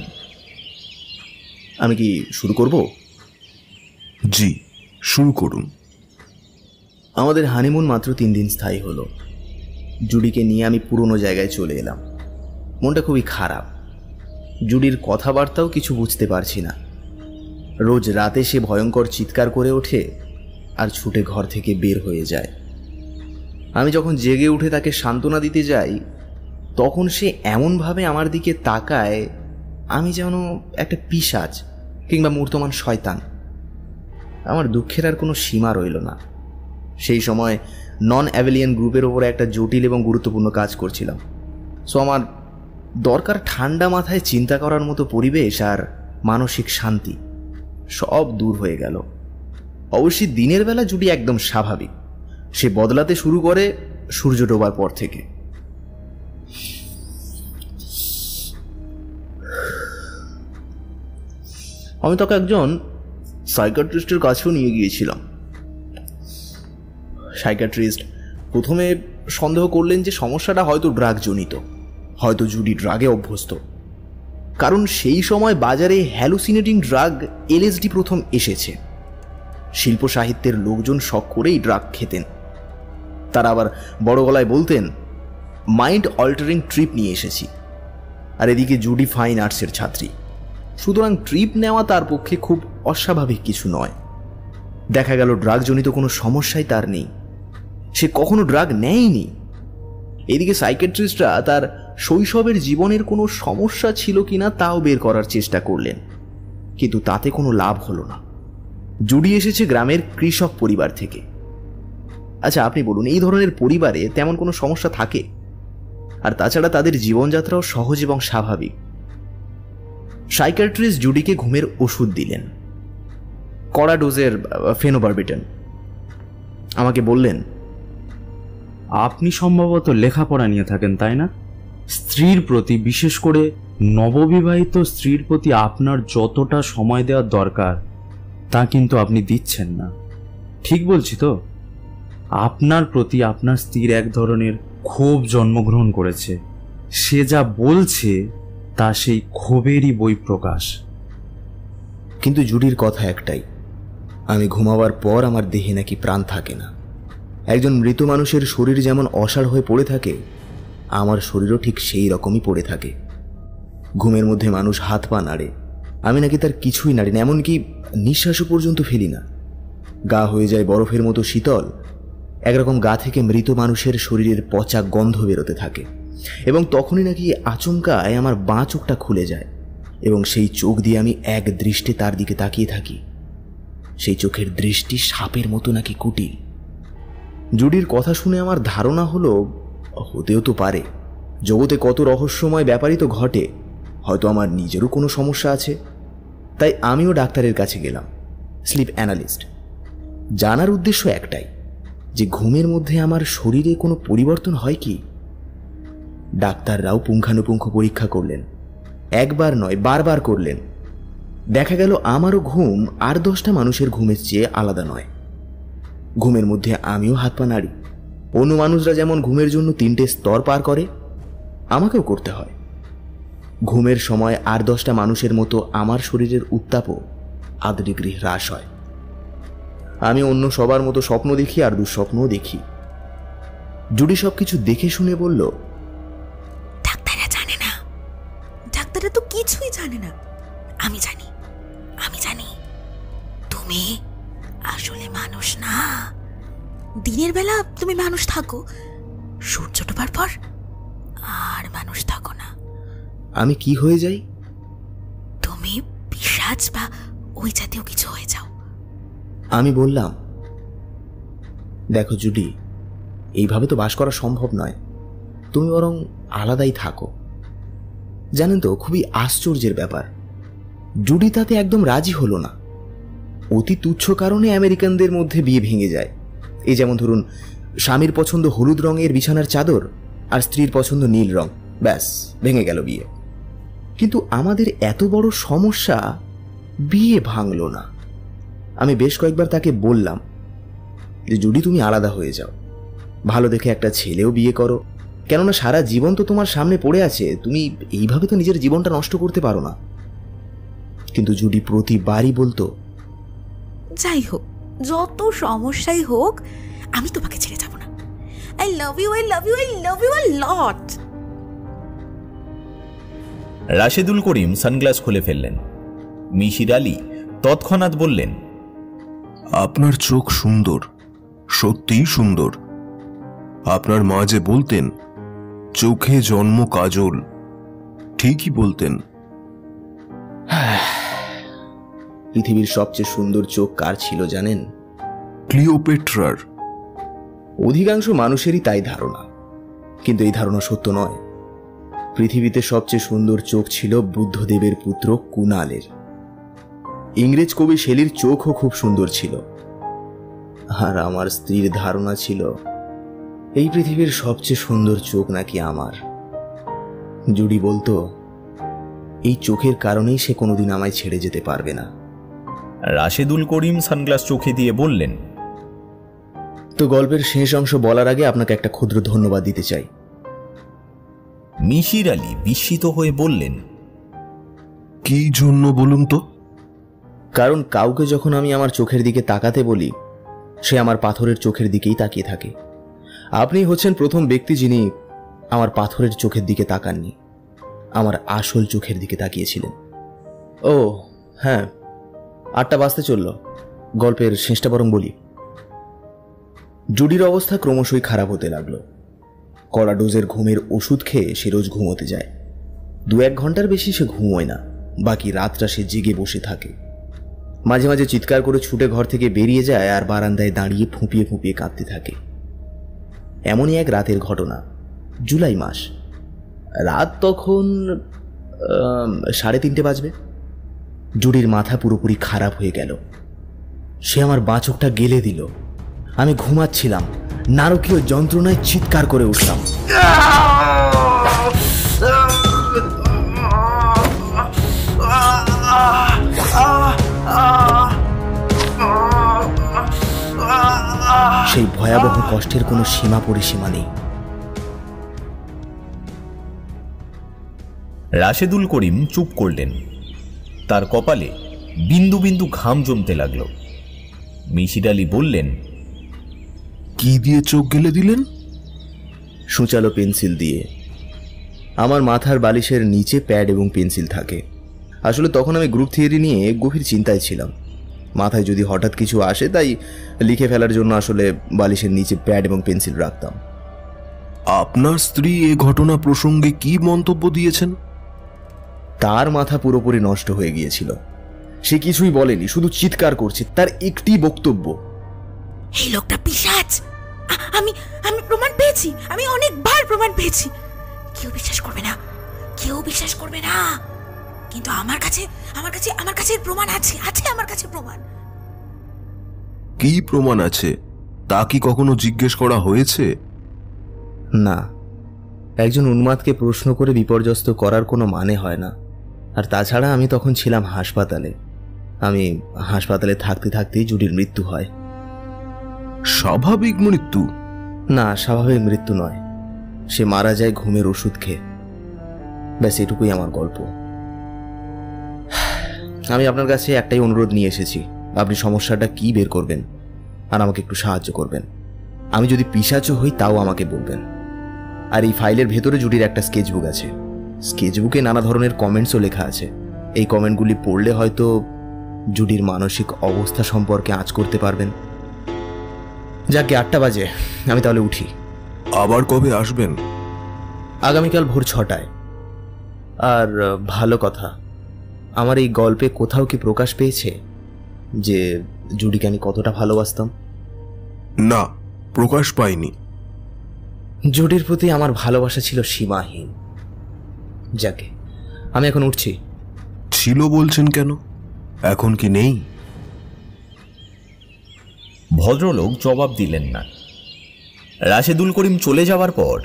আমি কি শুরু করব? জি, শুরু করুন। আমাদের হানিমুন মাত্র 3 দিন স্থায়ী হলো। জুডিকে নিয়ে আমি পুরনো জায়গায় চলে এলাম। মনটা খুবই খারাপ। জুডির কথাবার্তাও কিছু বুঝতে পারছি না। রোজ রাতে সে ভয়ঙ্কর চিৎকার করে ওঠে আর ছুটে ঘর থেকে বের হয়ে যায়। আমি যখন জেগে উঠে তাকে সান্ত্বনা দিতে যাই, তখন সে এমনভাবে আমার দিকে তাকায় আমি যেন একটা পিশাচ কিংবা মূর্তমান শয়তান। আমার দুঃখের আর কোনো সীমা রইল না। সেই সময় নন অ্যাভেলিয়ান গ্রুপের ওপরে একটা জটিল এবং গুরুত্বপূর্ণ কাজ করছিলাম। সো আমার দরকার ঠান্ডা মাথায় চিন্তা করার মতো পরিবেশ আর মানসিক শান্তি। সব দূর হয়ে গেল। অবশ্যই দিনের বেলা জুডি একদম স্বাভাবিক। সে বদলাতে শুরু করে সূর্য ডোবার পর থেকে। আমি তাকে একজন সাইকিয়াট্রিস্টের কাছেও নিয়ে গিয়েছিলাম। সাইকিয়াট্রিস্ট প্রথমে সন্দেহ করলেন যে সমস্যাটা হয়তো ড্রাগজনিত, হয়তো জুডি ড্রাগে অভ্যস্ত। কারণ সেই সময় বাজারে হ্যালুসিনেটিং ড্রাগ এলএসডি প্রথম এসেছে। শিল্প সাহিত্যের লোকজন শখ করেই ড্রাগ খেতেন। তারা আবার বড় গলায় বলতেন, মাইন্ড অল্টারিং ট্রিপ নিয়ে এসেছি। আর এদিকে জুডি ফাইন আর্টসের ছাত্রী, সুতরাং ট্রিপ নেওয়া তার পক্ষে খুব অস্বাভাবিক কিছু নয়। দেখা গেল ড্রাগজনিত কোনো সমস্যাই তার নেই, সে কখনো ড্রাগ নেয়নি। এদিকে সাইকিয়াট্রিস্টরা তার শৈশবের জীবনের কোনো সমস্যা ছিল কিনা তাও বের করার চেষ্টা করলেন, কিন্তু তাতে কোনো লাভ হলো না। জুডি এসেছে গ্রামের কৃষক পরিবার থেকে। আচ্ছা আপনি বলুন, এই ধরনের পরিবারে তেমন কোনো সমস্যা থাকে? আর তাছাড়া তাদের জীবনযাত্রাও সহজ এবং স্বাভাবিক। সাইকিয়াট্রিস্ট জুডিকে ঘুমের ওষুধ দিলেন, কড়া ডোজের ফেনোবারবিটান। আমাকে বললেন, আপনি সম্ভবত লেখাপড়া নিয়ে থাকেন, তাই না? স্ত্রীর প্রতি, বিশেষ করে নববিবাহিত স্ত্রীর প্রতি আপনার যতটা সময় দেওয়ার দরকার তা কিন্তু আপনি দিচ্ছেন না। ঠিক বলছি তো? আপনার প্রতি আপনার স্ত্রীর এক ধরনের ক্ষোভ জন্মগ্রহণ করেছে। সে যা বলছে তা সেই ক্ষোভেরই বহিঃপ্রকাশ। কিন্তু জুডির কথা একটাই, আমি ঘুমাবার পর আমার দেহে নাকি প্রাণ থাকে না। একজন মৃত মানুষের শরীর যেমন অসাড় হয়ে পড়ে থাকে, আমার শরীরও ঠিক সেই রকমই পড়ে থাকে। ঘুমের মধ্যে মানুষ হাত পা নাড়ে, আমি নাকি তার কিছুই নাড়ি না, এমনকি নিঃশ্বাসও পর্যন্ত ফেলি না। গা হয়ে যায় বরফের মতো শীতল। একরকম গা থেকে মৃত মানুষের শরীরের পচা গন্ধ বেরোতে থাকে, এবং তখনই নাকি আচমকায় আমার বাঁ চোখটা খুলে যায়, এবং সেই চোখ দিয়ে আমি এক দৃষ্টে তার দিকে তাকিয়ে থাকি। সেই চোখের দৃষ্টি সাপের মতো নাকি কুটিল। জুডির কথা শুনে আমার ধারণা হলো, হতেও তো পারে, জগতে কত রহস্যময় ব্যাপারই তো ঘটে, হয়তো আমার নিজেরও কোনো সমস্যা আছে। তাই আমিও ডাক্তারের কাছে গেলাম, স্লিপ অ্যানালিস্ট। জানার উদ্দেশ্য একটাই, যে ঘুমের মধ্যে আমার শরীরে কোনো পরিবর্তন হয় কি। ডাক্তাররাও পুঙ্খানুপুঙ্খ পরীক্ষা করলেন, একবার নয় বারবার করলেন। দেখা গেল আমারও ঘুম আর 10টা মানুষের ঘুমের চেয়ে আলাদা নয়। ঘুমের মধ্যে আমিও হাত পা নাড়ি। অন্য মানুষরা যেমন ঘুমের জন্য 3টে স্তর পার করে, আমাকেও করতে হয়। ঘুমের সময় আর 10টা মানুষের মতো আমার শরীরের উত্তাপও 0.5 ডিগ্রি হ্রাস হয়। আমি অন্য সবার মতো স্বপ্ন দেখি আর দুঃস্বপ্নও দেখি। জুডি সবকিছু দেখে শুনে বলল, ডাক্তাররা জানে না, ডাক্তাররা তো কিছুই জানে না। আমি জানি, আমি জানি। তুমি আসলে মানুষ না। দিনের বেলা তুমি মানুষ থাকো, সূর্য ডোবার পর আর মানুষ থাকো না। আমি কি হয়ে যাই? তুমি পিশাচ বা ওই জাতীয় কিছু হয়ে যাও। আমি বললাম, দেখো জুডি, এইভাবে তো বাস করা সম্ভব নয়। তুমি বরং আলাদাই থাকো। জানেন তো, খুবই আশ্চর্যের ব্যাপার, জুডি তাতে একদম রাজি হলো না। অতি তুচ্ছ কারণে আমেরিকানদের মধ্যে বিয়ে ভেঙে যায়। এই যেমন ধরুন, স্বামীর পছন্দ হলুদ রঙের বিছানার চাদর আর স্ত্রীর পছন্দ নীল রং, ব্যাস ভেঙে গেল বিয়ে। কিন্তু আমাদের এত বড় সমস্যা বিয়ে ভাঙল না। আমি বেশ কয়েকবার তাকে বললাম যে জুডি, তুমি আলাদা হয়ে যাও, ভালো দেখে একটা ছেলেও বিয়ে করো, কেননা সারা জীবন তো তোমার সামনে পড়ে আছে, তুমি এইভাবে তো নিজের জীবনটা নষ্ট করতে পারো না। কিন্তু জুডি প্রতিবারই বলতো, যাই হোক, যত সমস্যাই হোক, আমি তোমাকে ছেড়ে যাব না। I love you, I love you, I love you a lot. Rashedul Karim sunglass খুলে ফেললেন। মিশির আলী তৎক্ষণাৎ বললেন, আপনার চোখ সুন্দর, সত্যিই সুন্দর। আপনার মা যে বলতেন চোখে জন্ম কাজল, ঠিকই বলতেন। পৃথিবীর সবচেয়ে সুন্দর চোখ কার ছিল জানেন? ক্লিওপেট্রার। অধিকাংশ মানুষেরই তাই ধারণা, কিন্তু এই ধারণা সত্য নয়। পৃথিবীতে সবচেয়ে সুন্দর চোখ ছিল বুদ্ধদেবের পুত্র কুণালের। ইংরেজ কবি শেলির চোখও খুব সুন্দর ছিল। আর আমার স্ত্রীর ধারণা ছিল এই পৃথিবীর সবচেয়ে সুন্দর চোখ নাকি আমার। জুডি বলতো এই চোখের কারণেই সে কোনোদিন আমায় ছেড়ে যেতে পারবে না। রাশেদুল করিম সানগ্লাস চোখে দিয়ে বললেন, তো গল্পের শেষ অংশ বলার আগে আপনাকে একটা ক্ষুদ্র ধন্যবাদ দিতে চাই। মিশির আলী বিস্মিত হয়ে বললেন, কি জন্য বলুন তো? কারণ কাউকে যখন আমি আমার চোখের দিকে তাকাতে বলি, সে আমার পাথরের চোখের দিকেই তাকিয়ে থাকে। আপনি হচ্ছেন প্রথম ব্যক্তি যিনি আমার পাথরের চোখের দিকে তাকাননি, আমার আসল চোখের দিকে তাকিয়েছিলেন। ও হ্যাঁ, 8টা বাজতে চলল, গল্পের শেষটা বরং বলি। জুডির অবস্থা ক্রমশই খারাপ হতে লাগলো। কড়া ডোজের ঘুমের ওষুধ খেয়ে সে রোজ ঘুমোতে যায়। 2-1 ঘন্টার বেশি সে ঘুমোয় না, বাকি রাতটা সে জেগে বসে থাকে। মাঝে মাঝে চিৎকার করে ছুটে ঘর থেকে বেরিয়ে যায় আর বারান্দায় দাঁড়িয়ে ফুঁপিয়ে ফুঁপিয়ে কাঁদতে থাকে। এমনই এক রাতের ঘটনা। জুলাই মাস, রাত তখন 3:30 বাজবে। জুডির মাথা পুরোপুরি খারাপ হয়ে গেল। সে আমার বাঁ চোখটা গেলে দিল। আমি ঘুমাচ্ছিলাম, নারকীয় যন্ত্রণায় চিৎকার করে উঠলাম। সেই ভয়াবহ কষ্টের কোনো সীমা পরিসীমা নেই। রাশেদুল করিম চুপ করলেন। তার কপালে বিন্দু বিন্দু ঘাম জমতে লাগল। মিশির আলী বললেন, কি দিয়ে চোখ গেলে দিলেন? সূচালো পেন্সিল দিয়ে। আমার মাথার বালিশের নিচে প্যাড এবং পেন্সিল থাকে। আসলে তখন আমি গ্রুপ থিওরি নিয়ে গভীর চিন্তায় ছিলাম। মাথায় যদি হঠাৎ কিছু আসে তাই লিখে ফেলার জন্য আসলে বালিশের নিচে প্যাড এবং পেন্সিল রাখতাম। আপনার স্ত্রী এ ঘটনা প্রসঙ্গে কি মন্তব্য দিয়েছেন? তার মাথা পুরোপুরি নষ্ট হয়ে গিয়েছিল। সে কিছুই বলেনি, শুধু চিৎকার করছে। তার একটি বক্তব্য, এই লোকটা পিশাচ। আমি আমি প্রমাণ পেয়েছি, আমি অনেকবার প্রমাণ পেয়েছি। কেউ বিশ্বাস করবে না, কেউ বিশ্বাস করবে না, কিন্তু আমার কাছে প্রমাণ আছে, আমার কাছে প্রমাণ। কি প্রমাণ আছে তা কি কখনো জিজ্ঞেস করা হয়েছে? না, একজন উন্মাদকে প্রশ্ন করে বিপর্যস্ত করার কোনো মানে হয় না। আর তাছাড়া আমি তখন ছিলাম হাসপাতালে। আমি হাসপাতালে থাকতে থাকতেই জুডির মৃত্যু হয়। স্বাভাবিক মৃত্যু? না, স্বাভাবিক মৃত্যু নয়। সে মারা যায় ঘুমের ওষুধ খেয়ে। ব্যাস এটুকুই আমার গল্প। আমি আপনার কাছে একটাই অনুরোধ নিয়ে এসেছি। আপনি সমস্যাটা কি বের করবেন আর আমাকে একটু সাহায্য করবেন। আমি যদি পিশাচও হই তাও আমাকে বলবেন। আর এই ফাইলের ভেতরে জুডির একটা স্কেচবুক আছে। স্কেচবুকে নানা ধরনের কমেন্টসও লেখা আছে। এই কমেন্টগুলি পড়লে হয়তো জুডির মানসিক অবস্থা সম্পর্কে আঁচ করতে পারবেন। যাকে 8টা বাজে, আমি তাহলে উঠি। আবার কবে আসবেন? আগামীকাল ভোর 6টায়। আর ভালো কথা, আমার এই গল্পে কোথাও কি প্রকাশ পেয়েছে যে জুডিকে আমি কতটা ভালোবাসতাম? না, প্রকাশ পাইনি। জুডির প্রতি আমার ভালোবাসা ছিল সীমাহীন। যাকে, আমি এখন উঠছি। ছিল বলছেন কেন? এখন কি নেই? ভদ্রলোক জবাব দিলেন না। রাশেদুল করিম চলে যাওয়ার পর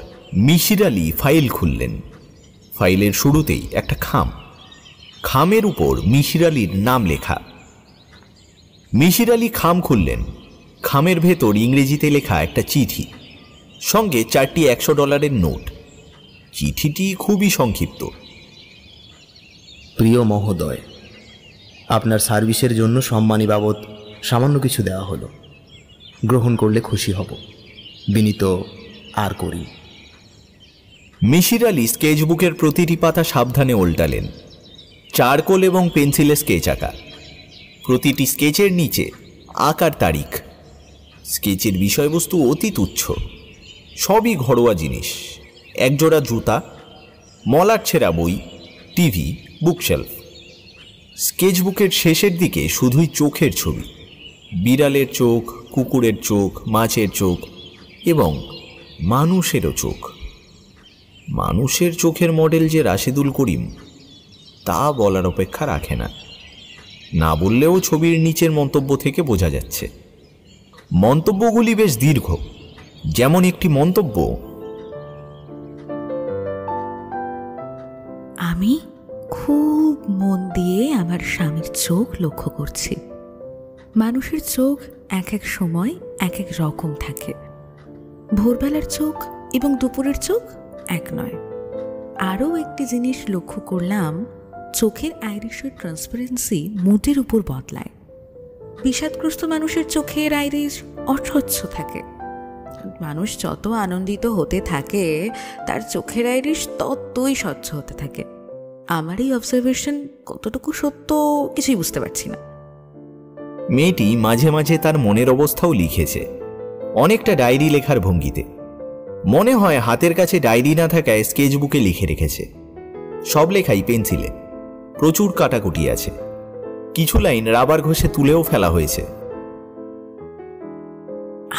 মিশির আলী ফাইল খুললেন। ফাইলের শুরুতেই একটা খামের উপর মিশির আলীর নাম লেখা। মিশির আলী খাম খুললেন। খামের ভেতর ইংরেজিতে লেখা একটা চিঠি, সঙ্গে 4টি $100 নোট। চিঠিটি খুবই সংক্ষিপ্ত। প্রিয় মহোদয়, আপনার সার্ভিসের জন্য সম্মানী বাবদ সামান্য কিছু দেওয়া হলো। গ্রহণ করলে খুশি হব। বিনীত আর করি। মিশির আলী স্কেচবুকের প্রতিটি পাতা সাবধানে উল্টালেন। চারকোল এবং পেন্সিলে স্কেচ আঁকা, প্রতিটি স্কেচের নিচে আঁকার তারিখ। স্কেচের বিষয়বস্তু অতি তুচ্ছ, সবই ঘরোয়া জিনিস। একজোড়া জুতা, মলার ছেঁড়া বই, টিভি, বুকশেলফ। স্কেচবুকের শেষের দিকে শুধুই চোখের ছবি, বিড়ালের চোখ, কুকুরের চোখ, মাছের চোখ এবং মানুষেরও চোখ। মানুষের চোখের মডেল যে রাশেদুল করিম তা বলার অপেক্ষা রাখে না। না বললেও ছবির নিচের মন্তব্য থেকে বোঝা যাচ্ছে। মন্তব্যগুলি বেশ দীর্ঘ। যেমন একটি মন্তব্য, আমি খুব মন দিয়ে আমার স্বামীর চোখ লক্ষ্য করছি। মানুষের চোখ এক এক সময় এক এক রকম থাকে। ভোরবেলার চোখ এবং দুপুরের চোখ এক নয়। আরও একটি জিনিস লক্ষ্য করলাম, চোখের আইরিশের ট্রান্সপারেন্সি মুডের উপর বদলায়। বিষাদগ্রস্ত মানুষের চোখের আইরিশ অস্বচ্ছ থাকে। মানুষ যত আনন্দিত হতে থাকে তার চোখের আইরিশ ততই স্বচ্ছ হতে থাকে। আমার এই অবজারভেশন কতটুকু সত্য কিছুই বুঝতে পারছি না। মেয়েটি মাঝে মাঝে তার মনের অবস্থাও লিখেছে, অনেকটা ডায়েরি লেখার ভঙ্গিতে। মনে হয় হাতের কাছে ডায়েরি না থাকায় স্কেচবুকে লিখে রেখেছে। সব লেখাই পেন্সিলে, প্রচুর কাটাকুটি আছে। কিছু লাইন রাবার ঘষে তুলেও ফেলা হয়েছে।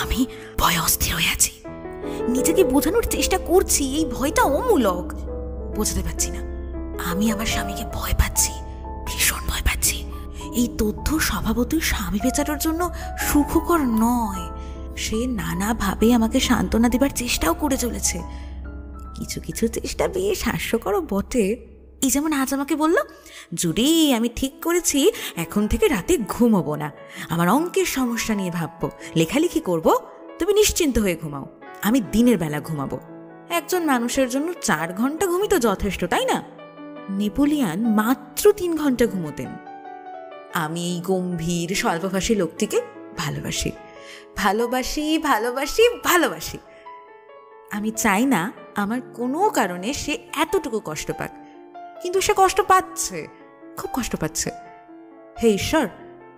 আমি ভয় অস্থির হয়ে আছি। নিজেকে বোঝানোর চেষ্টা করছি এই ভয়টা অমূলক। বোঝাতে পারছি না। আমি আমার স্বামীকে ভয় পাচ্ছি, ভীষণ ভয় পাচ্ছি। এই তথ্য স্বভাবতই স্বামী বেচানোর জন্য সুখকর নয়। সে নানাভাবে আমাকে সান্ত্বনা দেবার চেষ্টাও করে চলেছে। কিছু কিছু চেষ্টা বেশ হাস্যকরও বটে। এই যেমন আজ আমাকে বলল, জুডি আমি ঠিক করেছি এখন থেকে রাতে ঘুমোবো না, আমার অঙ্কের সমস্যা নিয়ে ভাববো, লেখালেখি করব, তুমি নিশ্চিন্ত হয়ে ঘুমাও, আমি দিনের বেলা ঘুমাবো। একজন মানুষের জন্য 4 ঘন্টা ঘুমই তো যথেষ্ট, তাই না? নেপোলিয়ান মাত্র 3 ঘন্টা ঘুমোতেন। আমি এই গম্ভীর স্বল্পভাষী লোকটিকে ভালোবাসি, ভালোবাসি, ভালোবাসি, ভালোবাসি। আমি চাই না আমার কোনো কারণে সে এতটুকু কষ্ট পাক, কিন্তু সে কষ্ট পাচ্ছে, খুব কষ্ট পাচ্ছে। হে ঈশ্বর,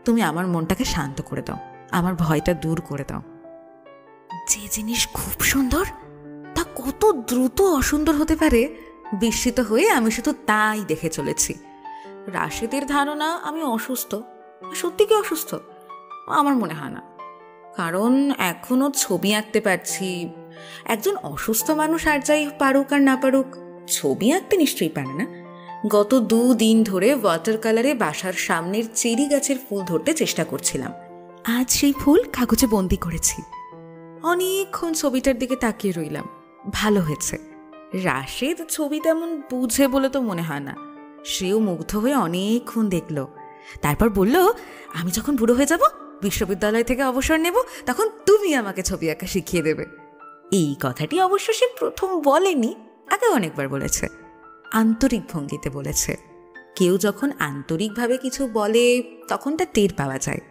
তুমি আমার মনটাকে শান্ত করে দাও, আমার ভয়টা দূর করে দাও। যে জিনিস খুব সুন্দর তা কত দ্রুত অসুন্দর হতে পারে, বিস্মিত হয়ে আমি শুধু তাই দেখে চলেছি। রাশেদের ধারণা আমি অসুস্থ। সত্যি কি অসুস্থ? আমার মনে হয় না, কারণ এখনো ছবি আঁকতে পারছি। একজন অসুস্থ মানুষ আর যাই পারুক আর না পারুক, ছবি আঁকতে নিশ্চয়ই পারে না। গত 2 দিন ধরে ওয়াটার কালারে বাসার সামনের চেরি গাছের ফুল ধরতে চেষ্টা করছিলাম। আজ সেই ফুল কাগজে বন্দি করেছি। অনেকক্ষণ ছবিটার দিকে তাকিয়ে রইলাম। ভালো হয়েছে। রাশেদ ছবি তেমন বুঝে বলে তো মনে হয় না। সেও মুগ্ধ হয়ে অনেকক্ষণ দেখল। তারপর বলল, আমি যখন বুড়ো হয়ে যাব, বিশ্ববিদ্যালয় থেকে অবসর নেব, তখন তুমি আমাকে ছবি আঁকা শিখিয়ে দেবে। এই কথাটি অবশ্য সে প্রথম বলেনি, আগে অনেকবার বলেছে। আন্তরিক ভঙ্গিতে বলেছে। কেউ যখন আন্তরিকভাবে কিছু বলে তখন তা টের পাওয়া যায়।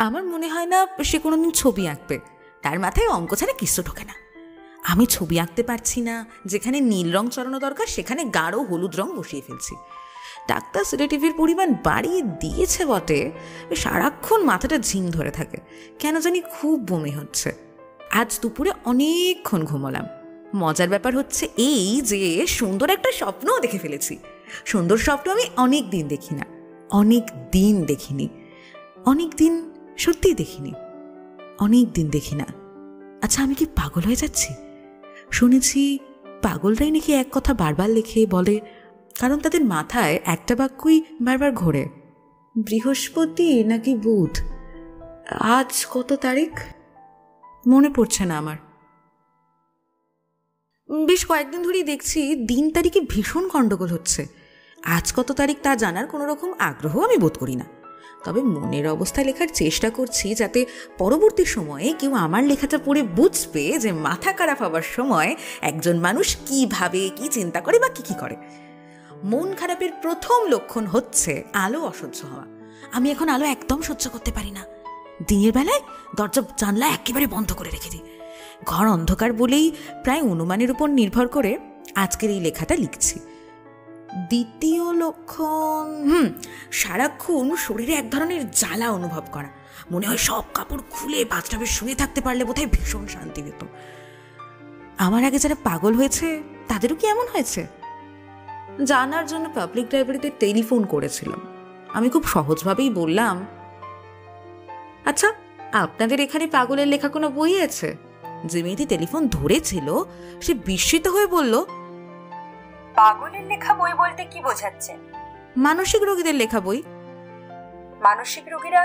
আমার মনে হয় না সে কোনোদিন ছবি আঁকবে। তার মাথায় অঙ্ক ছাড়া কিছু ঢোকে না। আমি ছবি আঁকতে পারছি না, যেখানে নীল রং চড়ানো দরকার সেখানে গাঢ় হলুদ রং বসিয়ে ফেলছি। ডাক্তার সেডেটিভের পরিমাণ বাড়িয়ে দিয়েছে বটে, সারাক্ষণ মাথাটা ঝিম ধরে থাকে, কেন জানি খুব বমি হচ্ছে। আজ দুপুরে অনেকক্ষণ ঘুমোলাম। মজার ব্যাপার হচ্ছে এই যে সুন্দর একটা স্বপ্নও দেখে ফেলেছি। সুন্দর স্বপ্ন আমি অনেক দিন দেখি না, অনেক দিন দেখিনি, অনেক দিন সত্যিই দেখিনি, অনেক দিন দেখি না। আচ্ছা, আমি কি পাগল হয়ে যাচ্ছি? শুনেছি পাগলরাই নাকি এক কথা বারবার লেখে বলে, কারণ তাদের মাথায় একটা বাক্যই বারবার ঘোরে। বৃহস্পতি নাকি বুধ? আজ কত তারিখ মনে পড়ছে না আমার। বেশ কয়েকদিন ধরেই দেখছি দিন তারিখে ভীষণ গণ্ডগোল হচ্ছে। আজ কত তারিখ তা জানার কোনো রকম আগ্রহ আমি বোধ করি না। তবে মনের অবস্থায় লেখার চেষ্টা করছি, যাতে পরবর্তী সময়ে কেউ আমার লেখাটা পড়ে বুঝবে যে মাথা খারাপ হওয়ার সময় একজন মানুষ কী ভাবে, কী চিন্তা করে বা কী করে। মন খারাপের প্রথম লক্ষণ হচ্ছে আলো অসহ্য হওয়া। আমি এখন আলো একদম সহ্য করতে পারি না। দিনের বেলায় দরজা জানলা একেবারে বন্ধ করে রেখে দিই। ঘর অন্ধকার বলেই প্রায় অনুমানের উপর নির্ভর করে আজকের এই লেখাটা লিখছি। দ্বিতীয় লক্ষণ, সারাক্ষণ শরীরে এক ধরনের জ্বালা অনুভব করা। মনে হয় সব কাপড় খুলে বাথটাবে শুয়ে থাকতে পারলে বোধহয় ভীষণ শান্তি পেত। আমার আগে যারা পাগল হয়েছে তাদেরও কি এমন হয়েছে? জানার জন্য পাবলিক লাইব্রেরিতে টেলিফোন করেছিলাম। আমি খুব সহজভাবেই বললাম, আচ্ছা, আপনাদের এখানে পাগলের লেখা কোনো বই আছে? যে মেয়েটি টেলিফোন ধরেছিল সে বিস্মিত হয়ে বলল, পাগলের লেখা বই বলতে কি বোঝাচ্ছে? মানসিক রোগীদের লেখা বই। মানসিক রোগীরা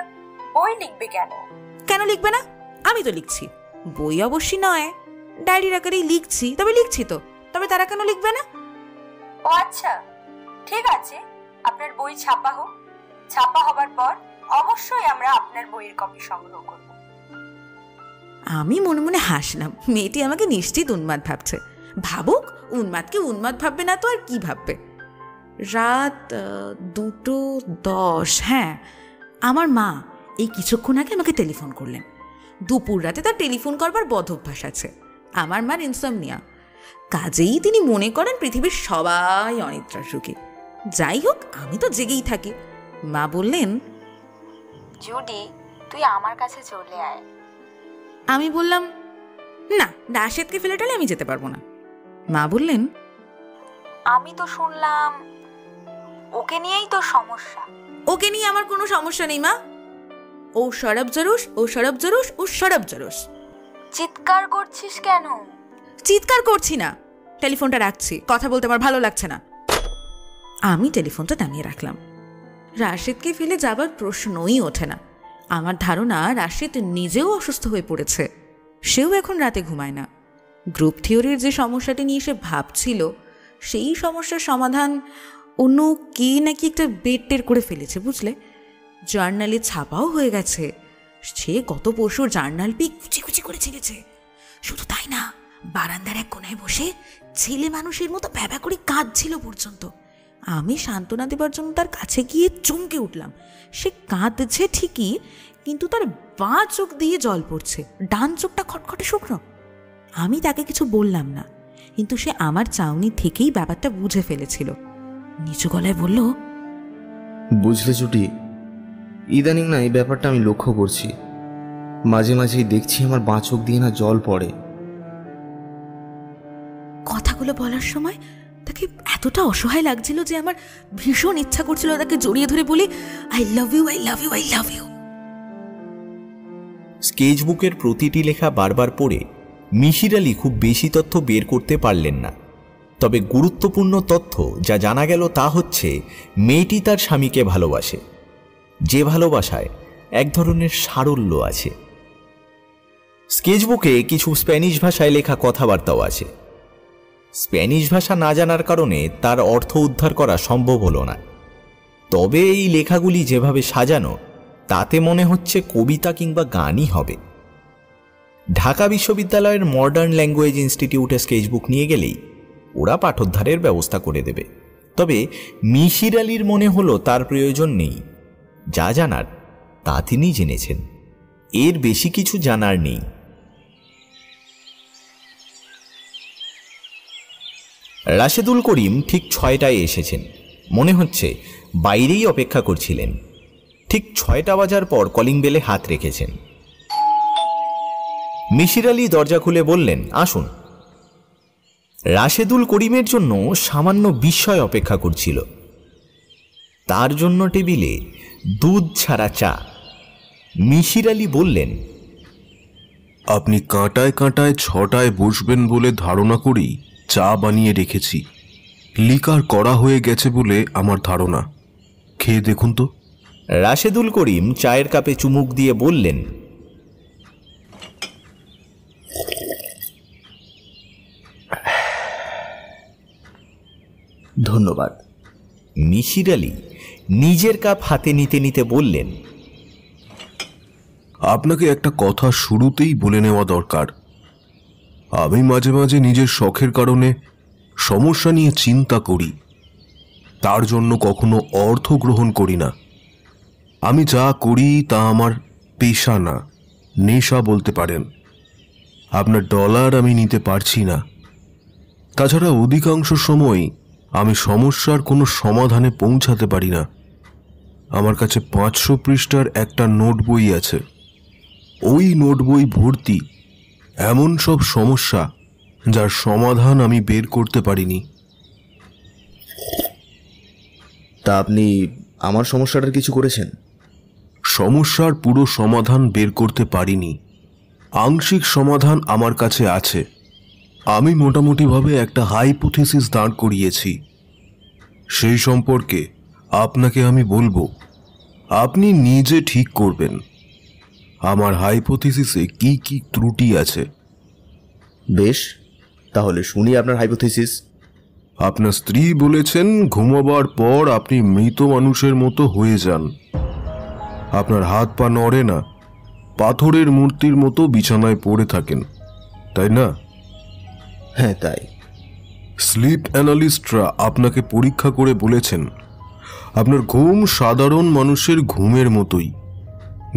বই লিখবে কেন? কেন লিখবে না? আমি তো লিখছি। বই অবশ্যই নয়, ডায়েরির আকারেই লিখছি। তবে তারা কেন লিখবে না? ও আচ্ছা, ঠিক আছে, আপনার বই ছাপা হোক। ছাপা হবার পর অবশ্যই আমরা আপনার বইয়ের কপি সংগ্রহ করব। আমি মনে মনে হাসলাম। মেয়েটি আমাকে নিশ্চিত উন্মাদ ভাবছে। ভাবুক, উন্মাদকে উন্মাদ ভাববে না তো আর কি ভাববে। রাত 2:10। হ্যাঁ, আমার মা এই কিছুক্ষণ আগে আমাকে টেলিফোন করলেন। দুপুর রাতে তার টেলিফোন করবার বদ অভ্যাস আছে। আমার মার ইনসমনিয়া, কাজেই তিনি মনে করেন পৃথিবীর সবাই অনিদ্রার রোগী। যাই হোক, আমি তো জেগেই থাকি। মা বললেন, জুডি, তুই আমার কাছে চলে আয়। আমি বললাম, না, রাশেদকে ফেলে টালে আমি যেতে পারবো না। মা বললেন, আমি তো শুনলাম ওকে নিয়েই তো সমস্যা। ওকে নিয়ে আমার কোনো সমস্যা নেই মা। ও শরাব জরুস, ও শরাব জরুস, ও শরাব জরুস। চিৎকার করছিস কেন? চিৎকার করছি না, টেলিফোনটা রাখছি, কথা বলতে আমার ভালো লাগছে না। আমি টেলিফোনটা নামিয়ে রাখলাম। রাশেদকে ফেলে যাবার প্রশ্নই ওঠে না। আমার ধারণা রাশেদ নিজেও অসুস্থ হয়ে পড়েছে। সেও এখন রাতে ঘুমায় না। গ্রুপ থিওরির যে সমস্যাটি নিয়ে সে ভাবছিল, সেই সমস্যার সমাধান অন্য কে নাকি একটা বেড টের করে ফেলেছে, বুঝলে। জার্নালে ছাপাও হয়ে গেছে। সে গত পরশু জার্নাল পেয়ে কুচি কুচি করে ছেড়েছে। শুধু তাই না, বারান্দার এক কোনায় বসে ছেলে মানুষের মতো ভ্যাবা করে কাঁদছিল পর্যন্ত। আমি সান্ত্বনা দেবার জন্য তার কাছে গিয়ে চমকে উঠলাম। সে কাঁদছে ঠিকই, কিন্তু তার বাঁ চোখ দিয়ে জল পড়ছে, ডান চোখটা খটখটে শুকনো। আমি তাকে কিছু বললাম না, কিন্তু সে আমার চাউনি থেকেই ব্যাপারটা বুঝে ফেলেছিল। নিচু গলায় বলল, বুঝলে জুটি, ইদানিং না এই ব্যাপারটা আমি লক্ষ্য করছি। মাঝে মাঝেই দেখছি আমার বাঁ চোখ দিয়ে না জল পড়ে। কথাগুলো বলার সময় তাকে এতটা অসহায় লাগছিল যে আমার ভীষণ ইচ্ছা করছিল তাকে জড়িয়ে ধরে বলি, I love you, I love you, I love you. স্কেচবুকের প্রতিটি লেখা বারবার পড়ে মিশির আলী খুব বেশি তথ্য বের করতে পারলেন না। তবে গুরুত্বপূর্ণ তথ্য যা জানা গেল তা হচ্ছে, মেয়েটি তার স্বামীকে ভালোবাসে, যে ভালোবাসায় এক ধরনের সারল্য আছে। স্কেচবুকে কিছু স্প্যানিশ ভাষায় লেখা কথাবার্তাও আছে। স্প্যানিশ ভাষা না জানার কারণে তার অর্থ উদ্ধার করা সম্ভব হলো না। তবে এই লেখাগুলি যেভাবে সাজানো, তাতে মনে হচ্ছে কবিতা কিংবা গানই হবে। ঢাকা বিশ্ববিদ্যালয়ের মডার্ন ল্যাঙ্গুয়েজ ইনস্টিটিউটে স্কেচবুক নিয়ে গেলেই ওরা পাঠোদ্ধারের ব্যবস্থা করে দেবে। তবে মিশির আলীর মনে হলো তার প্রয়োজন নেই। যা জানার তা তিনি জেনেছেন, এর বেশি কিছু জানার নেই। রাশেদুল করিম ঠিক 6টায় এসেছেন। মনে হচ্ছে বাইরেই অপেক্ষা করছিলেন। ঠিক 6টা বাজার পর কলিং বেলে হাত রেখেছেন। মিশির আলী দরজা খুলে বললেন, আসুন। রাশেদুল করিমের জন্য সামান্য বিস্ময় অপেক্ষা করছিল। তার জন্য টেবিলে দুধ ছাড়া চা। মিশির আলী বললেন, আপনি কাঁটায় কাঁটায় 6টায় বসবেন বলে ধারণা করেই চা বানিয়ে রেখেছি। লিকার করা হয়ে গেছে বলে আমার ধারণা। খেয়ে দেখুন তো। রাশেদুল করিম চায়ের কাপে চুমুক দিয়ে বললেন, ধন্যবাদ। মিশির আলী নিজের কাপ হাতে নিতে নিতে বললেন, আপনাকে একটা কথা শুরুতেই বলে নেওয়া দরকার। আমি মাঝে মাঝে নিজের শখের কারণে সমস্যা নিয়ে চিন্তা করি, তার জন্য কখনো অর্থ গ্রহণ করি না। আমি যা করি তা আমার পেশা না, নেশা বলতে পারেন। আপনার ডলার আমি নিতে পারছি না। তাছাড়া অধিকাংশ সময় আমি সমস্যার কোনো সমাধানে পৌঁছাতে পারি না। আমার কাছে 500 পৃষ্ঠার একটা নোট বই আছে। ওই নোট বই ভর্তি এমন সব সমস্যা যার সমাধান আমি বের করতে পারিনি। তা আপনি আমার সমস্যাটার কিছু করেছেন? সমস্যার পুরো সমাধান বের করতে পারিনি। আংশিক সমাধান আমার কাছে আছে। আমি মোটামুটিভাবে একটা হাইপোথিসিস দাঁড় করিয়েছি। সেই সম্পর্কে আপনাকে আমি বলবো, আপনি নিজে ঠিক করবেন আমার হাইপোথিসিসে কি কি ত্রুটি আছে। বেশ, তাহলে শুনি আপনার হাইপোথিসিস। আপনার স্ত্রী বলেছেন ঘুমাবার পর আপনি মৃত মানুষের মতো হয়ে যান। আপনার হাত পা নড়ে না, পাথরের মূর্তির মতো বিছানায় পড়ে থাকেন, তাই না? হ্যাঁ, তাই। স্লিপ অ্যানালিস্টরা আপনাকে পরীক্ষা করে বলেছেন আপনার ঘুম সাধারণ মানুষের ঘুমের মতোই।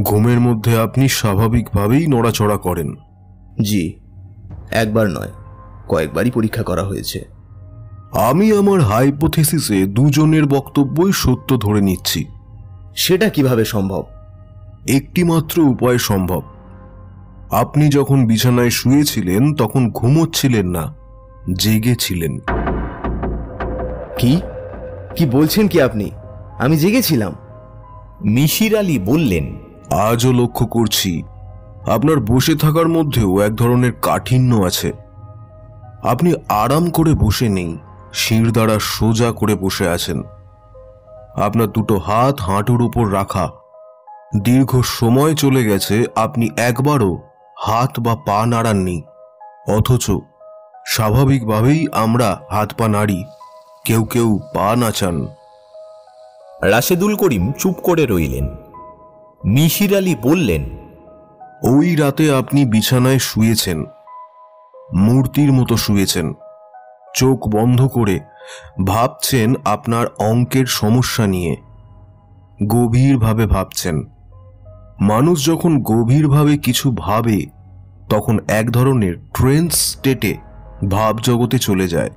ঘুমের মধ্যে আপনি স্বাভাবিকভাবেই নড়াচড়া করেন। জি, একবার নয়, কয়েকবারই পরীক্ষা করা হয়েছে। আমি আমার হাইপোথিসিসে দুজনের বক্তব্যই সত্য ধরে নিচ্ছি। সেটা কিভাবে সম্ভব? একটি মাত্র উপায় সম্ভব। আপনি যখন বিছানায় শুয়েছিলেন তখন ঘুমোচ্ছিলেন না, জেগেছিলেন। কি কি বলছেন কি আপনি? আমি জেগেছিলাম। মিশির আলী বললেন, আজও লক্ষ্য করছি আপনার বসে থাকার মধ্যেও এক ধরনের কাঠিন্য আছে। আপনি আরাম করে বসে নেই, শির দ্বারা সোজা করে বসে আছেন। আপনার দুটো হাত হাঁটুর উপর রাখা। দীর্ঘ সময় চলে গেছে আপনি একবারও হাত বা পা নাড়াননি, অথচ স্বাভাবিকভাবেই আমরা হাত পা নাড়ি, কেউ কেউ পা নাচান। রাশেদুল করিম চুপ করে রইলেন। মিশির আলী বললেন, ওই রাতে আপনি বিছানায় শুয়েছেন, মূর্তির মতো শুয়েছেন, চোখ বন্ধ করে ভাবছেন আপনার অঙ্কের সমস্যা নিয়ে, গভীরভাবে ভাবছেন। মানুষ যখন গভীরভাবে কিছু ভাবে তখন এক ধরনের ট্রেন্স স্টেটে ভাব জগতে চলে যায়।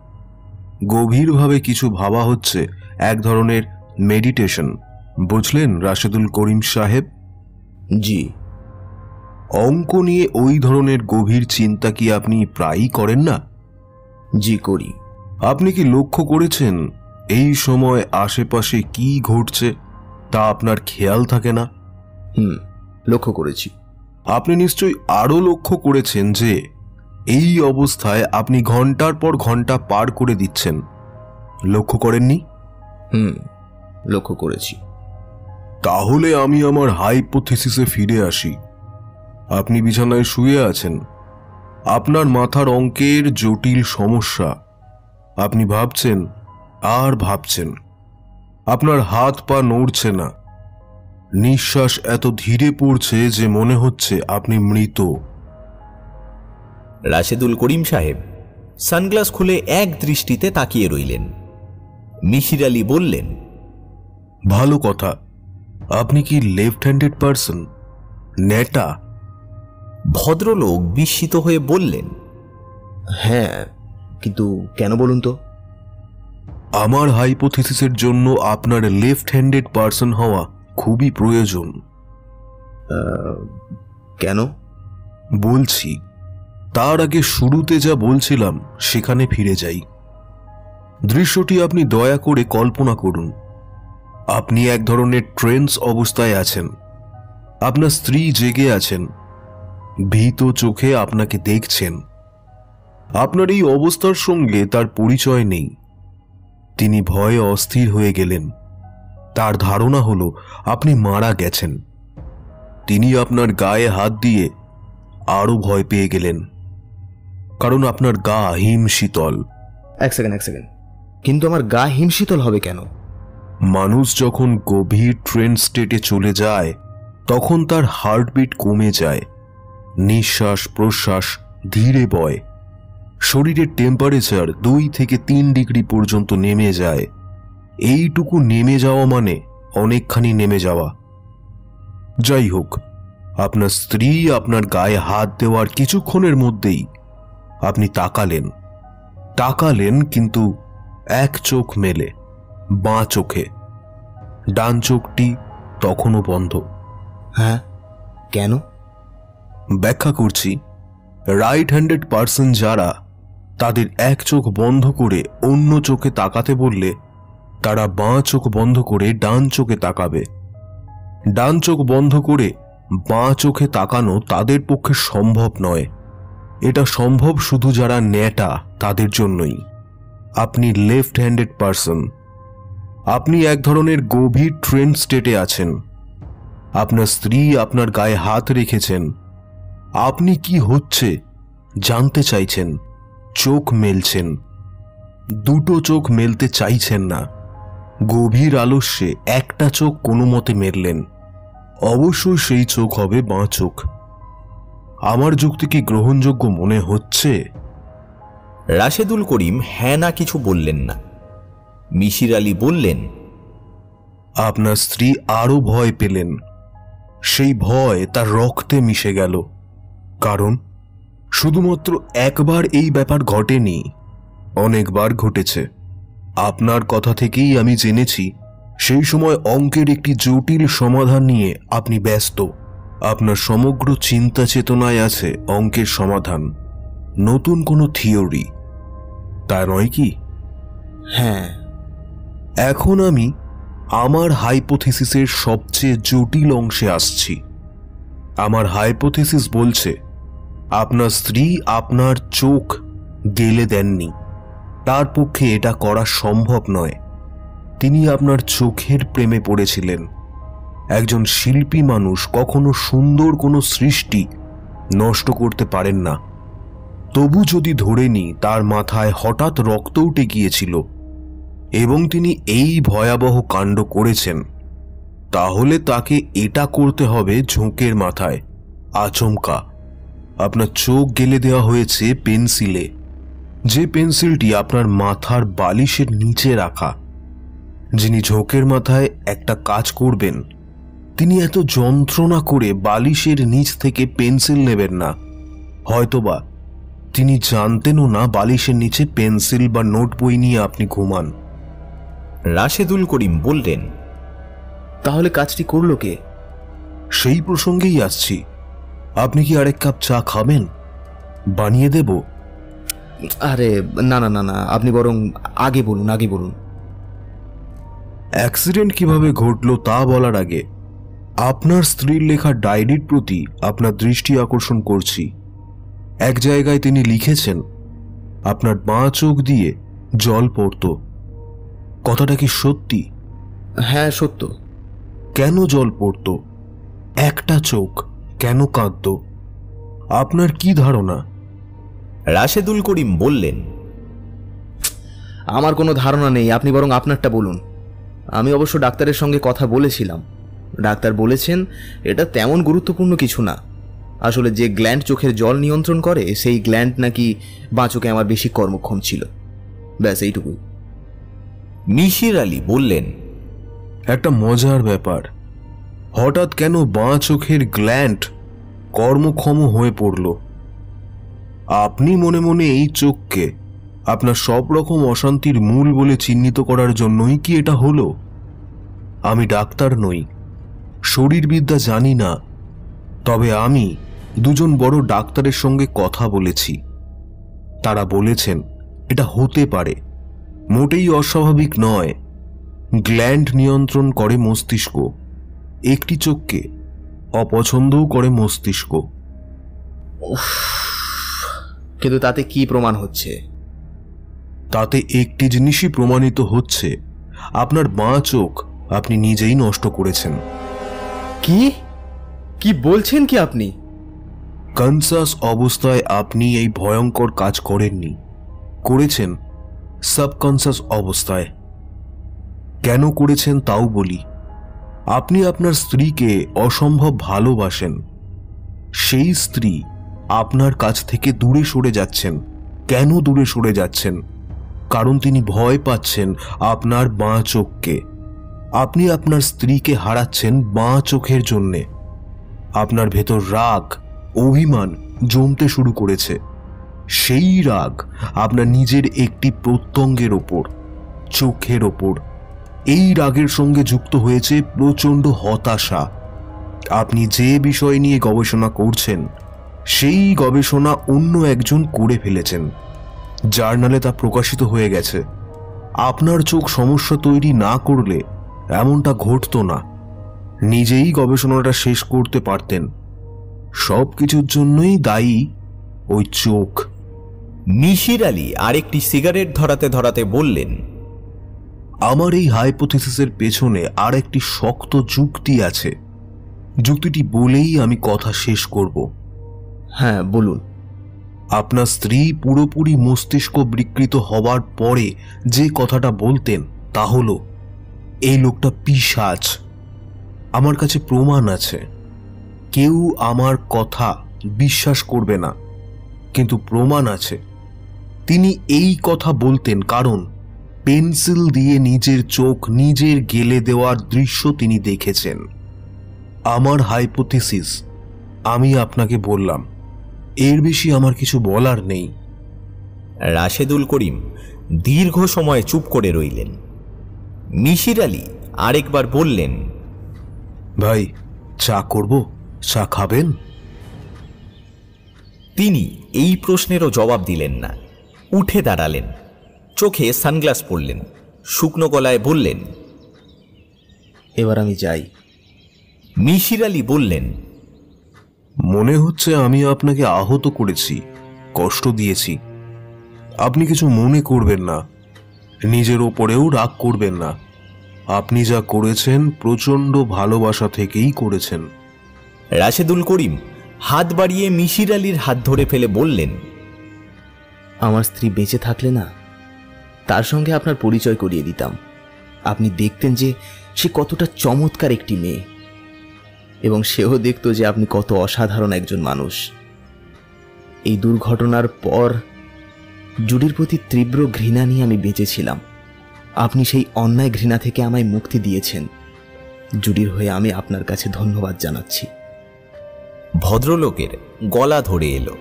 গভীরভাবে কিছু ভাবা হচ্ছে এক ধরনের মেডিটেশন, বুঝলেন রাশেদুল করিম সাহেব? জি। অঙ্ক নিয়ে ওই ধরনের গভীর চিন্তা কি আপনি প্রায়ই করেন না? জি, করি। আপনি কি লক্ষ্য করেছেন এই সময় আশেপাশে কি ঘটছে তা আপনার খেয়াল থাকে না? লক্ষ্য করেছি। আপনি নিশ্চয়ই আরো লক্ষ্য করেছেন যে এই অবস্থায় আপনি ঘন্টার পর ঘন্টা পার করে দিচ্ছেন, লক্ষ্য করেননি? লক্ষ্য করেছি। তাহলে আমি আমার হাইপোথিসিসে ফিরে আসি। আপনি বিছানায় শুয়ে আছেন, আপনার মাথার অঙ্কের জটিল সমস্যা। আপনি ভাবছেন আর ভাবছেন, আপনার হাত পা নড়ছে না, নিঃশ্বাস এত ধীরে পড়ছে যে মনে হচ্ছে আপনি মৃত। রাশেদুল করিম সাহেব সানগ্লাস খুলে এক দৃষ্টিতে তাকিয়ে রইলেন। মিশির আলী বললেন, ভালো কথা। আপনি কি লেফট হ্যান্ডেড পারসন? নেটা? ভদ্রলোক বিস্মিত হয়ে বললেন, হ্যাঁ, কিন্তু কেন বলুন তো? আমার হাইপোথিসিসের জন্য আপনার লেফট হ্যান্ডেড পারসন হওয়া খুবই প্রয়োজন। কেন? বলছি, তার আগে শুরুতে যা বলছিলাম সেখানে ফিরে যাই। দৃশ্যটি আপনি দয়া করে কল্পনা করুন। আপনি এক ধরনের ট্রেন্স অবস্থায় আছেন। আপনার স্ত্রী জেগে আছেন, ভীত চোখে আপনাকে দেখছেন। আপনার এই অবস্থার সঙ্গে তার পরিচয় নেই। তিনি ভয়ে অস্থির হয়ে গেলেন। তার ধারণা হলো আপনি মারা গেছেন। তিনি আপনার গায়ে হাত দিয়ে আরো ভয় পেয়ে গেলেন, কারণ আপনার গা হিমশীতল। এক সেকেন্ড, কিন্তু আমার গা হিমশীতল হবে কেন? মানুষ যখন গভীর ট্রেন্স স্টেটে চলে যায় তখন তার হার্টবিট কমে যায়, নিঃশ্বাস প্রশ্বাস ধীরে বয়, শরীরের টেম্পারেচার 2 থেকে 3 ডিগ্রি পর্যন্ত নেমে যায়। এইটুকু নেমে যাওয়া মানে অনেকখানি নেমে যাওয়া। যাই হোক, আপনার স্ত্রী আপনার গায়ে হাত দেওয়ার কিছুক্ষণের মধ্যেই আপনি তাকালেন কিন্তু এক চোখ মেলে, বাঁ চোখে। ডান চোখটি তখনও বন্ধ। হ্যাঁ, কেন? ব্যাখ্যা করছি। রাইট হ্যান্ডেড পার্সন যারা, তাদের এক চোখ বন্ধ করে অন্য চোখে তাকাতে বললে তারা বাঁ চোখ বন্ধ করে ডান চোখে তাকাবে। ডান চোখ বন্ধ করে বাঁ চোখে তাকানো তাদের পক্ষে সম্ভব নয়। এটা সম্ভব শুধু যারা ন্যাটা, তাদের জন্যই। আপনি লেফট হ্যান্ডেড পার্সন। আপনি এক ধরনের গভীর ট্রেন্ড স্টেটে আছেন। আপনার স্ত্রী আপনার গায়ে হাত রেখেছেন। আপনি কি হচ্ছে জানতে চাইছেন, চোখ মেলছেন। দুটো চোখ মেলতে চাইছেন না, গভীর আলস্যে একটা চোখ কোনো মতে মেললেন। অবশ্যই সেই চোখ হবে বাঁ চোখ। আমার যুক্তি কি গ্রহণযোগ্য মনে হচ্ছে? রাশেদুল করিম হ্যাঁ না কিছু বললেন না। মিশির আলী বললেন, আপনার স্ত্রী আরো ভয় পেলেন। সেই ভয় তার রক্তে মিশে গেল। কারণ শুধুমাত্র একবার এই ব্যাপার ঘটেনি, অনেকবার ঘটেছে। আপনার কথা থেকেই আমি জেনেছি সেই সময় অঙ্কের একটি জটিল সমাধান নিয়ে আপনি ব্যস্ত। আপনার সমগ্র চিন্তা চেতনায় আছে অঙ্কের সমাধান, নতুন কোনো থিওরি, তা নয় কি? হ্যাঁ। এখন আমি আমার হাইপোথিসিসের সবচেয়ে জটিল অংশে আসছি। আমার হাইপোথিসিস বলছে আপনার স্ত্রী আপনার চোখ গেলে দেননি। তার পক্ষে এটা করা সম্ভব নয়। তিনি আপনার চোখের প্রেমে পড়েছিলেন। একজন শিল্পী মানুষ কখনো সুন্দর কোনো সৃষ্টি নষ্ট করতে পারেন না। তবু যদি ধরে নিই তার মাথায় হঠাৎ রক্ত উঠে গিয়েছিল এবং তিনি এই ভয়াবহ কাণ্ড করেছেন, তাহলে তাকে এটা করতে হবে ঝোঁকের মাথায়, আচমকা। আপনার চোখ গেলে দেওয়া হয়েছে পেন্সিলে, যে পেন্সিলটি আপনার মাথার বালিশের নিচে রাখা। যিনি ঝোঁকের মাথায় একটা কাজ করবেন, তিনি এত যন্ত্রণা করে বালিশের নিচ থেকে পেন্সিল নেবেন না। হয়তোবা তিনি জানতেনও না বালিশের নিচে পেন্সিল বা নোট বই নিয়ে আপনি ঘুমান। রাশেদুল করিম বললেন, তাহলে কাজটি করলো কে? সেই প্রসঙ্গেই আসছি। আপনি কি আরেক কাপ চা খাবেন? বানিয়ে দেব? আরে না না না না, আপনি বরং আগে বলুন। অ্যাক্সিডেন্ট কিভাবে ঘটলো তা বলার আগে আপনার স্ত্রীর লেখা ডায়েরির প্রতি আপনার দৃষ্টি আকর্ষণ করছি। এক জায়গায় তিনি লিখেছেন আপনার বাঁ চোখ দিয়ে জল পড়ত। কথাটা কি সত্যি? হ্যাঁ, সত্য। কেন জল পড়ত? একটা চোখ কেন কাঁদত? আপনার কি ধারণা? রাশেদুল করিম বললেন, আমার কোনো ধারণা নেই, আপনি বরং আপনারটা বলুন। আমি অবশ্য ডাক্তারের সঙ্গে কথা বলেছিলাম। ডাক্তার বলেছেন এটা তেমন গুরুত্বপূর্ণ কিছু না। আসলে যে গ্ল্যান্ড চোখের জল নিয়ন্ত্রণ করে, সেই গ্ল্যান্ড নাকি বাঁ চোখে আমার বেশি কর্মক্ষম ছিল। ব্যাস এইটুকুই। মিশির আলী বললেন, একটা মজার ব্যাপার, হঠাৎ কেন বাঁ চোখের গ্ল্যান্ড কর্মক্ষম হয়ে পড়ল? আপনি মনে মনে এই চোখকে আপনার সব রকম অশান্তির মূল বলে চিহ্নিত করার জন্যই কি এটা হলো? আমি ডাক্তার নই, শরীরবিদ্যা জানি না, তবে আমি দুজন বড় ডাক্তারের সঙ্গে কথা বলেছি। তারা বলেছেন এটা হতে পারে, মোটেই অস্বাভাবিক নয়। গ্ল্যান্ড নিয়ন্ত্রণ করে মস্তিষ্ক, একটি চোখকে অপছন্দও করে মস্তিষ্ক। কিন্তু তাতে কি প্রমাণ হচ্ছে? তাতে একটি জিনিসই প্রমাণিত হচ্ছে, আপনার বাঁ চোখ আপনি নিজেই নষ্ট করেছেন। কি বলছেন কি আপনি? কনসাস অবস্থায় আপনি এই ভয়ঙ্কর কাজ করেননি, করেছেন সাবকনসাস অবস্থায়। কেন করেছেন তাও বলি। আপনি আপনার স্ত্রীকে অসম্ভব ভালোবাসেন। সেই স্ত্রী আপনার কাছ থেকে দূরে সরে যাচ্ছেন। কেন দূরে সরে যাচ্ছেন? কারণ তিনি ভয় পাচ্ছেন আপনার বাঁ চোখকে। আপনি আপনার স্ত্রীকে হারাচ্ছেন বাঁ চোখের জন্যে। আপনার ভেতর রাগ, অভিমান জমতে শুরু করেছে। সেই রাগ আপনার নিজের একটি প্রত্যঙ্গের ওপর, চোখের ওপর। এই রাগের সঙ্গে যুক্ত হয়েছে প্রচণ্ড হতাশা। আপনি যে বিষয় নিয়ে গবেষণা করছেন সেই গবেষণা অন্য একজন করে ফেলেছেন, জার্নালে তা প্রকাশিত হয়ে গেছে। আপনার চোখ সমস্যা তৈরি না করলে এমনটা ঘটতো না। নিজেই গবেষণাটা শেষ করতে পারতেন। সব কিছুর জন্যই দায়ী ওই চোখ। মিশির আলী আরেকটি সিগারেট ধরাতে ধরাতে বললেন, আমার এই হাইপোথিসিসের পেছনে আর একটি শক্ত যুক্তি আছে। যুক্তিটি বলেই আমি কথা শেষ করব। হ্যাঁ, বলুন। আপনার স্ত্রী পুরোপুরি মস্তিষ্ক বিকৃত হবার পরে যে কথাটা বলতেন তা হলো, এই লোকটা পিশাচ। আমার কাছে প্রমাণ আছে। কেউ আমার কথা বিশ্বাস করবে না, কিন্তু প্রমাণ আছে। তিনি এই কথা বলতেন কারণ পেন্সিল দিয়ে নিজের চোখ নিজের গেলে দেওয়ার দৃশ্য তিনি দেখেছেন। আমার হাইপোথিসিস আমি আপনাকে বললাম, এর বেশি আমার কিছু বলার নেই। রাশেদুল করিম দীর্ঘ সময় চুপ করে রইলেন। মিশির আলী আরেকবার বললেন, ভাই, চা করব? চা খাবেন? তিনি এই প্রশ্নেরও জবাব দিলেন না। উঠে দাঁড়ালেন, চোখে সানগ্লাস পরলেন, শুকনো গলায় বললেন, এবার আমি যাই। মিশির আলী বললেন, মনে হচ্ছে আমি আপনাকে আহত করেছি, কষ্ট দিয়েছি। আপনি কিছু মনে করবেন না, নিজের ওপরেও রাগ করবেন না। আপনি যা করেছেন প্রচণ্ড ভালোবাসা থেকেই করেছেন। রাশেদুল করিম হাত বাড়িয়ে মিশির আলীর হাত ধরে ফেলে বললেন, আমার স্ত্রী বেঁচে থাকলে না তার সঙ্গে আপনার পরিচয় করিয়ে দিতাম। আপনি দেখতেন যে সে কতটা চমৎকার একটি মেয়ে, এবং সেও দেখত যে আপনি কত অসাধারণ একজন মানুষ। এই দুর্ঘটনার পর জুডির প্রতি তীব্র ঘৃণা নিয়ে আমি বেঁচেছিলাম। আপনি সেই অন্যায় ঘৃণা থেকে আমায় মুক্তি দিয়েছেন। জুডির হয়ে আমি আপনার কাছে ধন্যবাদ জানাচ্ছি। ভদ্রলোকের গলা ধরে এলো।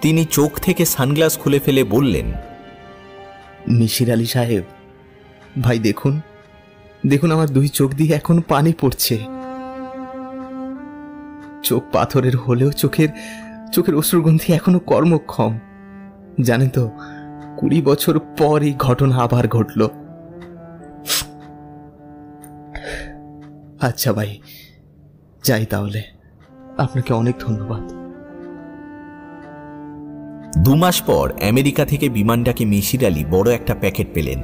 তিনি চোখ থেকে সানগ্লাস খুলে ফেলে বললেন, মিশির আলী সাহেব, ভাই দেখুন, দেখুন আমার দুই চোখ দিয়ে এখন পানি পড়ছে। চোখ পাথরের হলেও চোখের অশ্রুগন্ধি এখনো কর্মক্ষম। জানেন তো, 20 বছর পর এই ঘটনা আবার ঘটল। আচ্ছা ভাই, যাই তাহলে। আপনাকে অনেক ধন্যবাদ। 2 মাস পর আমেরিকা থেকে বিমান ডাকে মিশির আলী বড় একটা প্যাকেট পেলেন।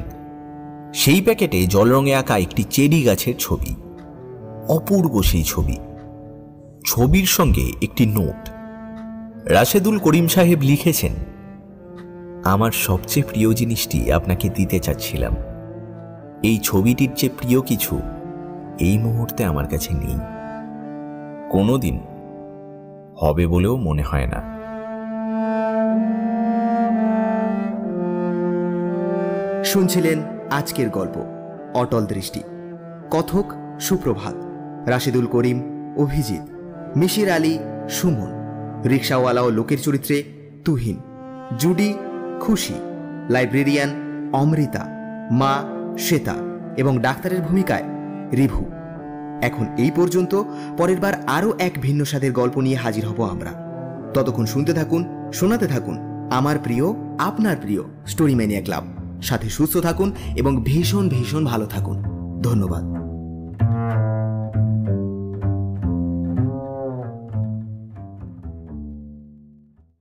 সেই প্যাকেটে জল রঙে আঁকা একটি চেরি গাছের ছবি। অপূর্ব সেই ছবি। ছবির সঙ্গে একটি নোট। রাশেদুল করিম সাহেব লিখেছেন, আমার সবচেয়ে প্রিয় জিনিসটি আপনাকে দিতে চাচ্ছিলাম। এই ছবিটির চেয়ে প্রিয় কিছু এই মুহূর্তে আমার কাছে নেই, কোনোদিন হবে বলেও মনে হয় না। শুনছিলেন আজকের গল্প অটল দৃষ্টি। কথক সুপ্রভাত, রাশেদুল করিম অভিজিৎ, মিশির আলী সুমন, রিকশাওয়ালা ও লোকের চরিত্রে তুহিন, জুডি খুশি, লাইব্রেরিয়ান অমৃতা, মা শ্বেতা এবং ডাক্তারের ভূমিকায় রিভু। এখন এই পর্যন্ত। পরের বার আরও এক ভিন্ন স্বাদের গল্প নিয়ে হাজির হব আমরা। ততক্ষণ শুনতে থাকুন, শোনাতে থাকুন আমার প্রিয়, আপনার প্রিয় স্টোরি ম্যানিয়া ক্লাব। সাথে সুস্থ থাকুন এবং ভীষণ ভীষণ ভালো থাকুন। ধন্যবাদ।